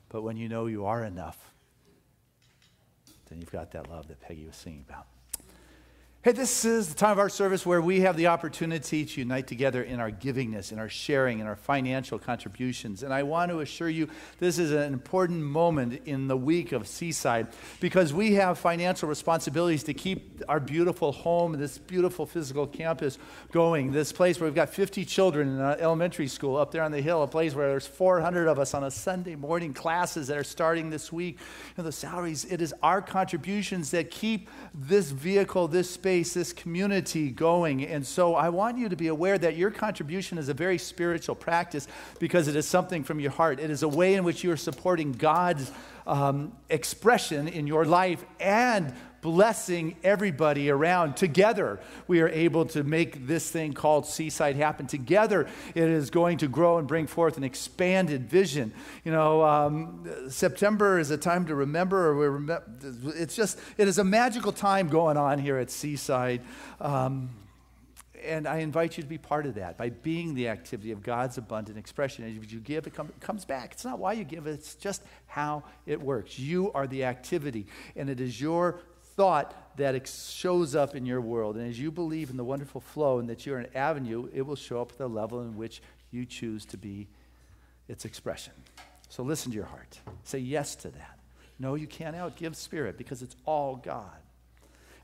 But when you know you are enough, then you've got that love that Peggy was singing about. Hey, this is the time of our service where we have the opportunity to unite together in our givingness, in our sharing, in our financial contributions. And I want to assure you this is an important moment in the week of Seaside, because we have financial responsibilities to keep our beautiful home, this beautiful physical campus going. This place where we've got 50 children in an elementary school up there on the hill, a place where there's 400 of us on a Sunday morning, classes that are starting this week. And the salaries, it is our contributions that keep this vehicle, this space, this community going. And so I want you to be aware that your contribution is a very spiritual practice, because it is something from your heart. It is a way in which you are supporting God's expression in your life and blessing everybody around. Together, we are able to make this thing called Seaside happen. Together, it is going to grow and bring forth an expanded vision. You know, September is a time to remember. It is a magical time going on here at Seaside. And I invite you to be part of that by being the activity of God's abundant expression. As you give, it comes back. It's not why you give, it's just how it works. You are the activity, and it is your thought that shows up in your world. And as you believe in the wonderful flow and that you're an avenue, it will show up at the level in which you choose to be its expression. So listen to your heart. Say yes to that. No, you can't outgive Spirit, because it's all God.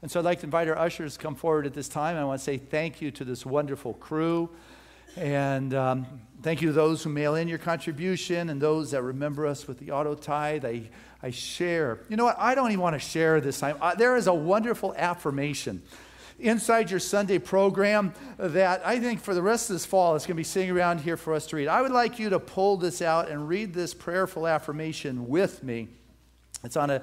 And so I'd like to invite our ushers to come forward at this time. I want to say thank you to this wonderful crew. And thank you to those who mail in your contribution and those that remember us with the auto tithe. I share. You know what? I don't even want to share this time. There is a wonderful affirmation inside your Sunday program that I think for the rest of this fall it's going to be sitting around here for us to read. I would like you to pull this out and read this prayerful affirmation with me. It's on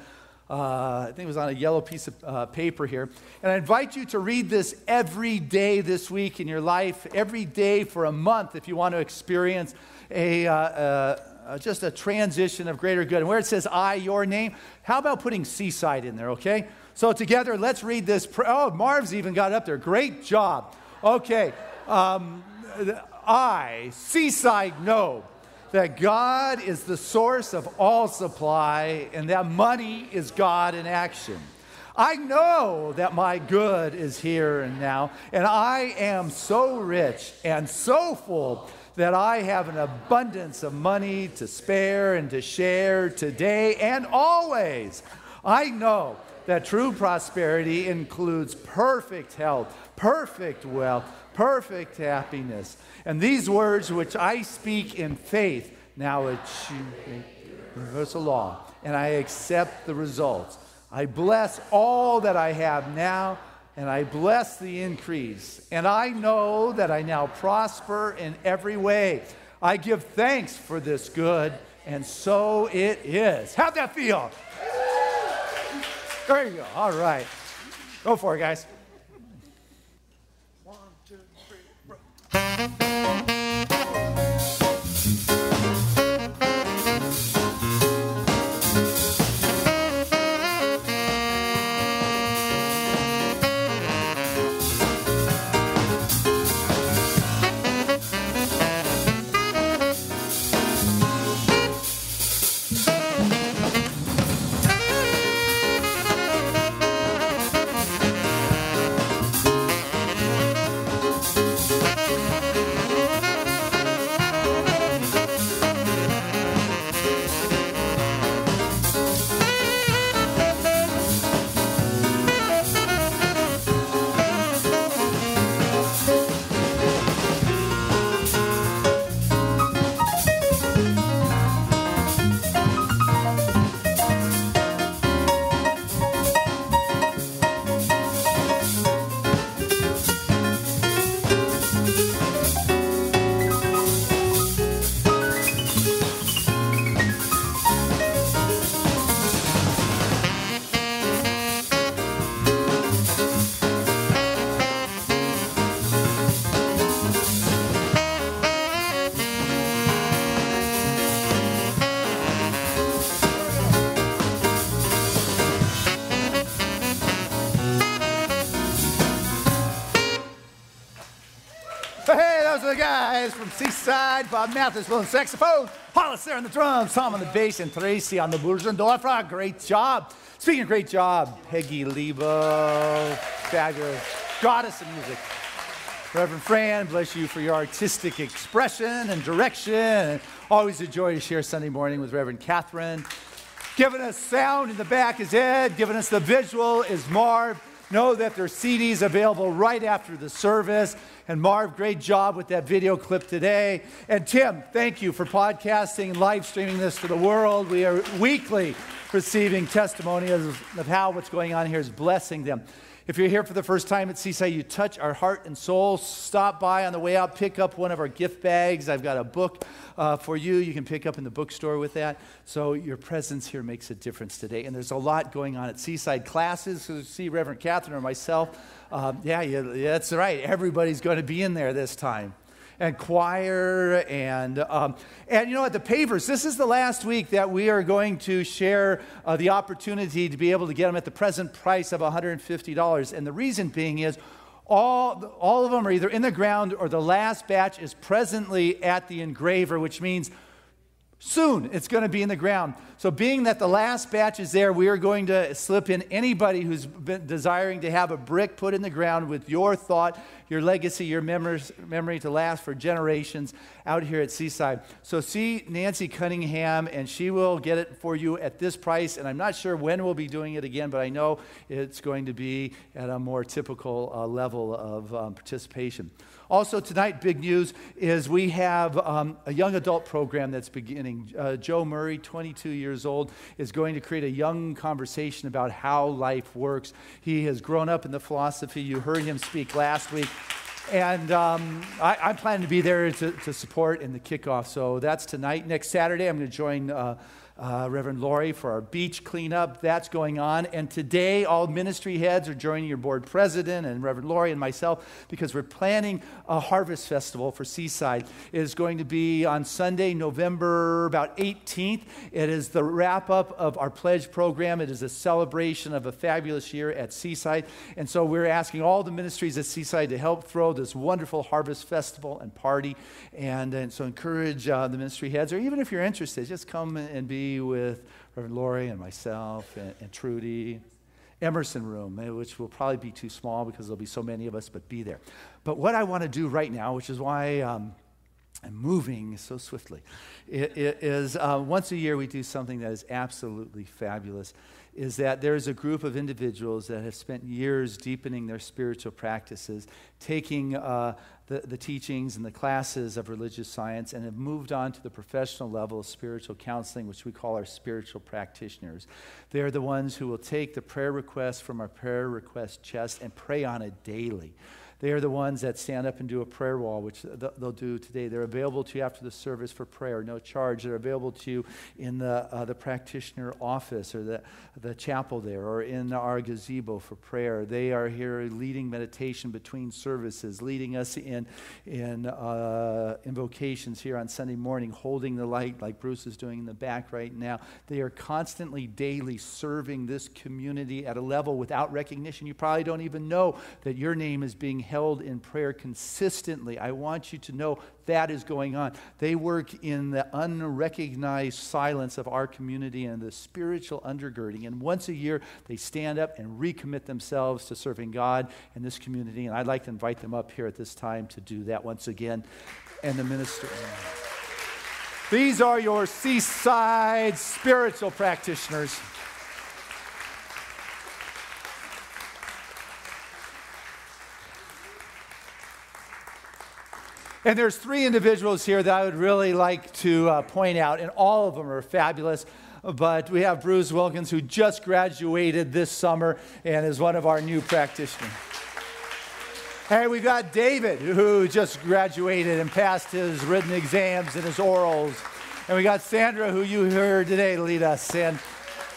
I think it was on a yellow piece of paper here. And I invite you to read this every day this week in your life, every day for a month, if you want to experience just a transition of greater good. And where it says I, your name, how about putting Seaside in there, okay? So together, let's read this. Oh, Marv's even got it up there. Great job. Okay. I, Seaside, know that God is the source of all supply, and that money is God in action. I know that my good is here and now, and I am so rich and so full that I have an abundance of money to spare and to share today and always. I know that true prosperity includes perfect health, perfect wealth, perfect happiness. And these words which I speak in faith now achieve universal law, and I accept the results. I bless all that I have now, and I bless the increase. And I know that I now prosper in every way. I give thanks for this good, and so it is. How'd that feel? There you go. All right. Go for it, guys. 1, 2, 3, 4. Hey, those are the guys from Seaside. Bob Mathis on the saxophone, Hollis there on the drums, Tom on the bass, and Tracy on the Burzendorfer. Great job. Speaking of great job, Peggy Lebo, fabulous goddess of music. Reverend Fran, bless you for your artistic expression and direction. And always a joy to share Sunday morning with Reverend Catherine. Giving us sound in the back is Ed. Giving us the visual is Marv. Know that there are CDs available right after the service. And Marv, great job with that video clip today. And Tim, thank you for podcasting and live streaming this to the world. We are weekly receiving testimonies of how what's going on here is blessing them. If you're here for the first time at Seaside, you touch our heart and soul, stop by on the way out, pick up one of our gift bags. I've got a book for you. You can pick up in the bookstore with that. So your presence here makes a difference today. And there's a lot going on at Seaside classes. So see Reverend Catherine or myself. Yeah, that's right. Everybody's going to be in there this time. And choir, and you know what, the pavers, this is the last week that we are going to share the opportunity to be able to get them at the present price of $150. And the reason being is all of them are either in the ground or the last batch is presently at the engraver, which means soon it's going to be in the ground. So being that the last batch is there, we are going to slip in anybody who's been desiring to have a brick put in the ground with your thought, your legacy, your memory to last for generations out here at Seaside. So see Nancy Cunningham, and she will get it for you at this price. And I'm not sure when we'll be doing it again, but I know it's going to be at a more typical level of participation. Also tonight, big news is we have a young adult program that's beginning. Joe Murray, 22 years old, is going to create a young conversation about how life works. He has grown up in the philosophy. You heard him speak last week. And I'm planning to be there to support in the kickoff. So that's tonight. Next Saturday, I'm going to join Reverend Lori for our beach cleanup. That's going on. And today, all ministry heads are joining your board president and Reverend Lori and myself because we're planning a harvest festival for Seaside. It is going to be on Sunday, November about 18th. It is the wrap-up of our pledge program. It is a celebration of a fabulous year at Seaside. And so we're asking all the ministries at Seaside to help throw this wonderful harvest festival and party. And so encourage the ministry heads, or even if you're interested, just come and be with Reverend Lori and myself and Trudy Emerson room, which will probably be too small because there'll be so many of us, but be there. But what I want to do right now, which is why I'm moving so swiftly, is once a year we do something that is absolutely fabulous, is that there's a group of individuals that have spent years deepening their spiritual practices, taking the teachings and the classes of religious science, and have moved on to the professional level of spiritual counseling, which we call our spiritual practitioners. They're the ones who will take the prayer requests from our prayer request chest and pray on it daily. They are the ones that stand up and do a prayer wall, which they'll do today. They're available to you after the service for prayer, no charge. They're available to you in the practitioner office or the chapel there, or in our gazebo for prayer. They are here leading meditation between services, leading us in invocations here on Sunday morning, holding the light like Bruce is doing in the back right now. They are constantly, daily serving this community at a level without recognition. You probably don't even know that your name is being held in prayer consistently. I want you to know that is going on. They work in the unrecognized silence of our community and the spiritual undergirding. And once a year, they stand up and recommit themselves to serving God in this community. And I'd like to invite them up here at this time to do that once again. And the minister. These are your Seaside spiritual practitioners. And there's three individuals here that I would really like to point out, and all of them are fabulous. But we have Bruce Wilkins, who just graduated this summer and is one of our new practitioners. Hey, we've got David, who just graduated and passed his written exams and his orals. And we got Sandra, who you heard today lead us. And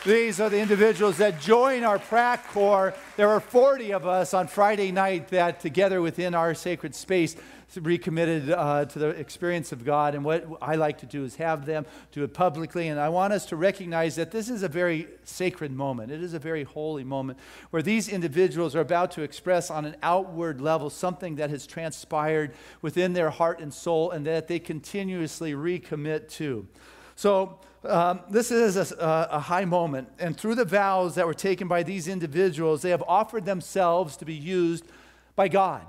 these are the individuals that join our prac corps. There were 40 of us on Friday night that together within our sacred space recommitted to the experience of God. And what I like to do is have them do it publicly. And I want us to recognize that this is a very sacred moment. It is a very holy moment where these individuals are about to express on an outward level something that has transpired within their heart and soul and that they continuously recommit to. So this is a high moment. And through the vows that were taken by these individuals, they have offered themselves to be used by God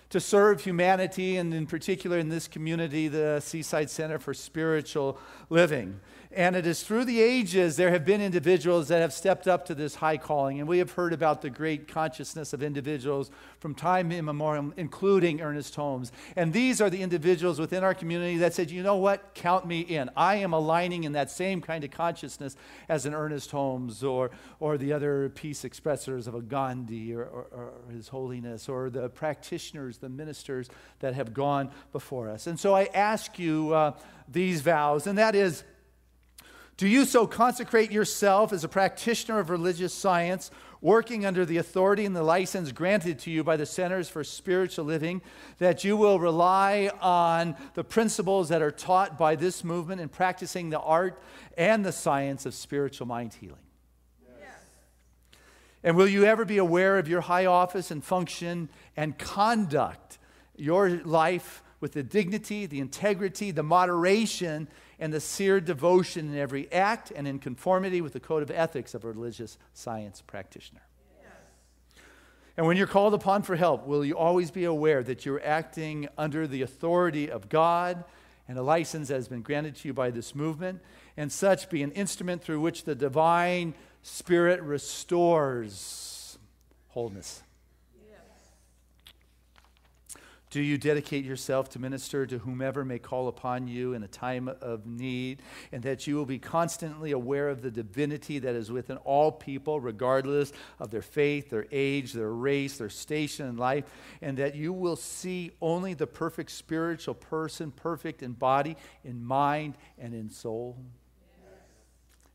to serve humanity, and in particular in this community, the Seaside Center for Spiritual Living. And it is through the ages there have been individuals that have stepped up to this high calling. And we have heard about the great consciousness of individuals from time immemorial, including Ernest Holmes. And these are the individuals within our community that said, you know what, count me in. I am aligning in that same kind of consciousness as an Ernest Holmes or the other peace expressors of a Gandhi or His Holiness, or the practitioners, the ministers that have gone before us. And so I ask you these vows, and that is, do you so consecrate yourself as a practitioner of religious science, working under the authority and the license granted to you by the Centers for Spiritual Living, that you will rely on the principles that are taught by this movement in practicing the art and the science of spiritual mind healing? Yes. And will you ever be aware of your high office and function and conduct your life with the dignity, the integrity, the moderation, and the sincere devotion in every act and in conformity with the code of ethics of a religious science practitioner? Yes. And when you're called upon for help, will you always be aware that you're acting under the authority of God and a license that has been granted to you by this movement, and such be an instrument through which the divine Spirit restores wholeness? Do you dedicate yourself to minister to whomever may call upon you in a time of need, and that you will be constantly aware of the divinity that is within all people, regardless of their faith, their age, their race, their station in life, and that you will see only the perfect spiritual person, perfect in body, in mind, and in soul?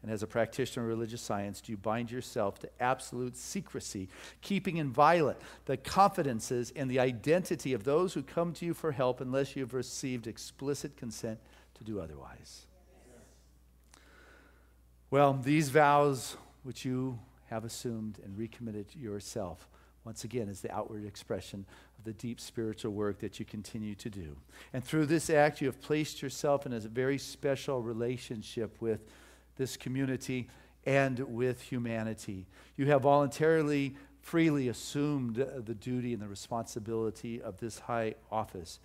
And as a practitioner of religious science, do you bind yourself to absolute secrecy, keeping inviolate the confidences and the identity of those who come to you for help unless you have received explicit consent to do otherwise? Well, these vows which you have assumed and recommitted to yourself, once again, is the outward expression of the deep spiritual work that you continue to do. And through this act, you have placed yourself in a very special relationship with this community and with humanity. You have voluntarily, freely assumed the duty and the responsibility of this high office.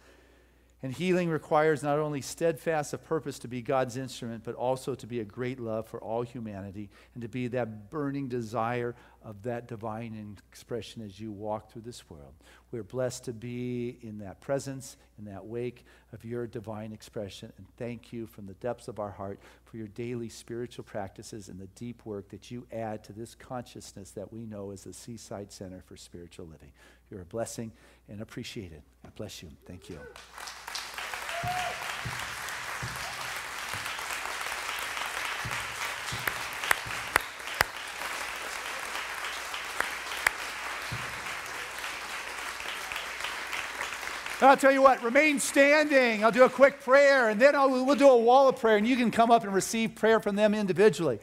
And healing requires not only steadfast of purpose to be God's instrument, but also to be a great love for all humanity and to be that burning desire of that divine expression as you walk through this world. We're blessed to be in that presence, in that wake of your divine expression. And thank you from the depths of our heart for your daily spiritual practices and the deep work that you add to this consciousness that we know as the Seaside Center for Spiritual Living. You're a blessing and appreciated. God bless you. Thank you. I'll tell you what, remain standing. I'll do a quick prayer, and then we'll do a wall of prayer, and you can come up and receive prayer from them individually.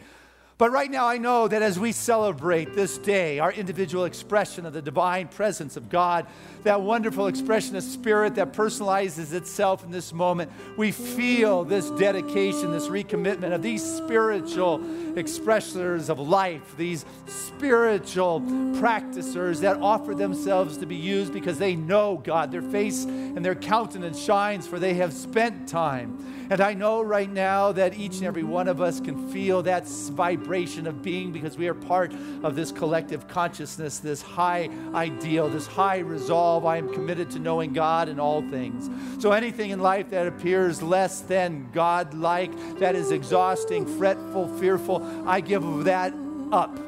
But right now I know that as we celebrate this day, our individual expression of the divine presence of God, that wonderful expression of spirit that personalizes itself in this moment, we feel this dedication, this recommitment of these spiritual expressors of life, these spiritual practicers that offer themselves to be used because they know God. Their face and their countenance shines, for they have spent time. And I know right now that each and every one of us can feel that vibration of being because we are part of this collective consciousness, this high ideal, this high resolve. I am committed to knowing God in all things. So anything in life that appears less than God-like, that is exhausting, fretful, fearful, I give that up.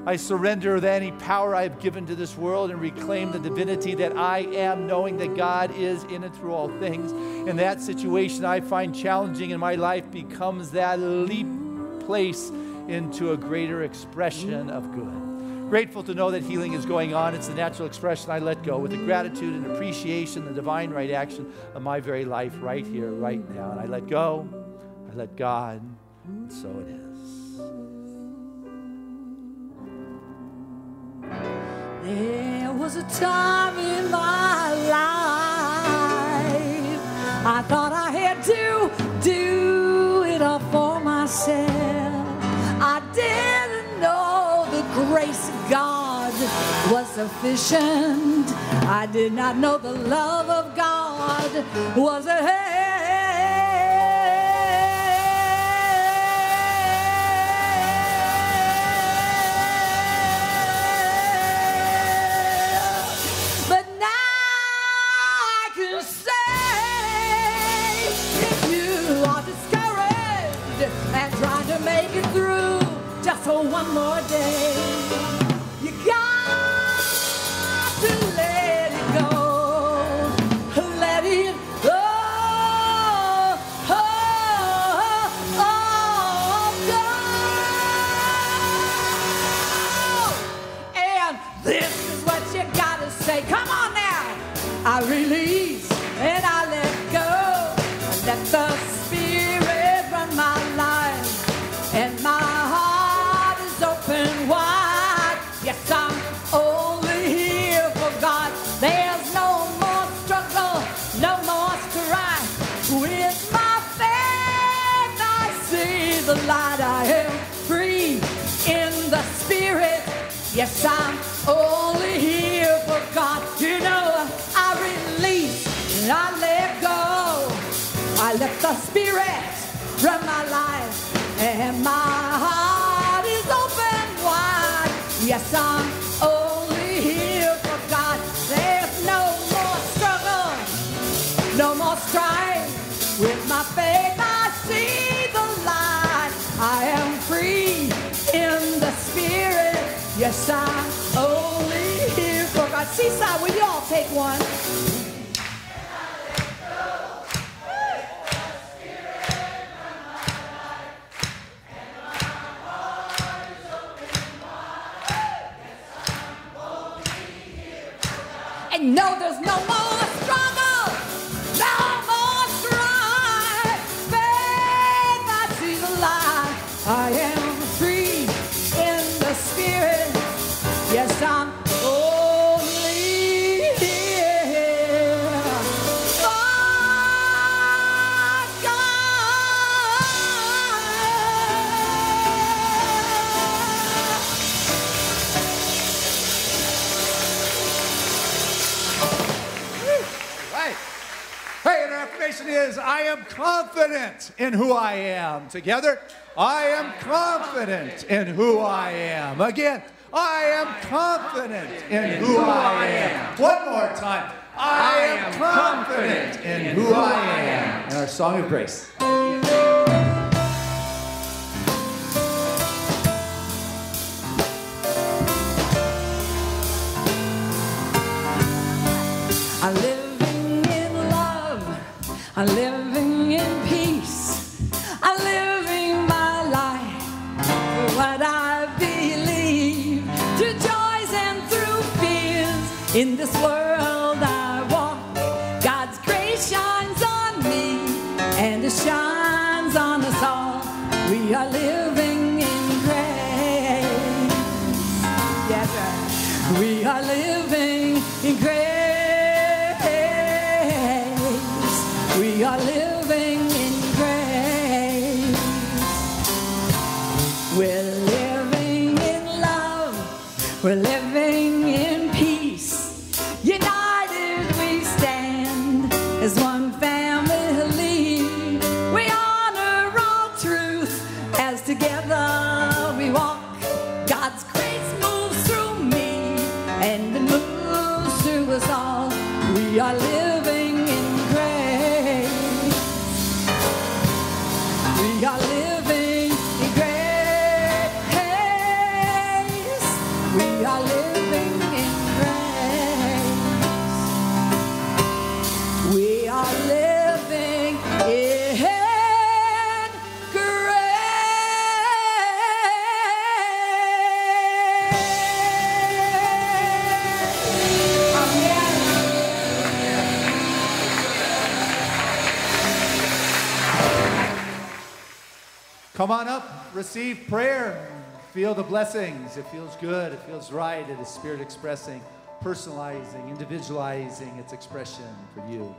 I surrender any power I have given to this world and reclaim the divinity that I am, knowing that God is in and through all things. And that situation I find challenging in my life becomes that leap place into a greater expression of good. Grateful to know that healing is going on. It's the natural expression I let go with the gratitude and appreciation, the divine right action of my very life right here, right now. And I let go, I let God, and so it is. There was a time in my life I thought I had to do it all for myself. I didn't know the grace of God was sufficient. I did not know the love of God was a help. Make it through just for one more day. You got to let it go. Let it go. Go. And this is what you gotta say. Come on now. I release and I let go. I let the Spirit run my life. And my heart is open wide. Yes, I'm only here for God. There's no more struggle, no more strife. With my faith I see the light. I am free in the Spirit. Yes, I'm only here for God. You know, I release and I let go. I let the Spirit run my life. And my heart is open wide. Yes, I'm only here for God. There's no more struggle, no more strife. With my faith I see the light. I am free in the Spirit. Yes, I'm only here for God. Seaside, will you all take one? And no, there's no more struggle, no more strife. Faith, I see the light. I am free in the Spirit. Yes, I'm only here for God. is, I am confident in who I am. Together, I am confident in who I am. Again, I am confident in who I am. One more time. I am confident in who I am. And our song of grace. I'm living in love. I'm living in peace. I'm living my life for what I believe. Through joys and through fears, in this world I walk. God's grace shines on me, and it shines on us all. We are living in grace. Yes, sir. We are living in grace. We are living in grace. We're living in love. We're living in peace. United we stand as one family. We honor all truth as together we walk. God's grace moves through me, and it moves through us all. We are living in grace. We are living in grace. We are living in grace. We are living in grace. Come on up, receive prayer, feel the blessings. It feels good, it feels right. It is Spirit expressing, personalizing, individualizing its expression for you.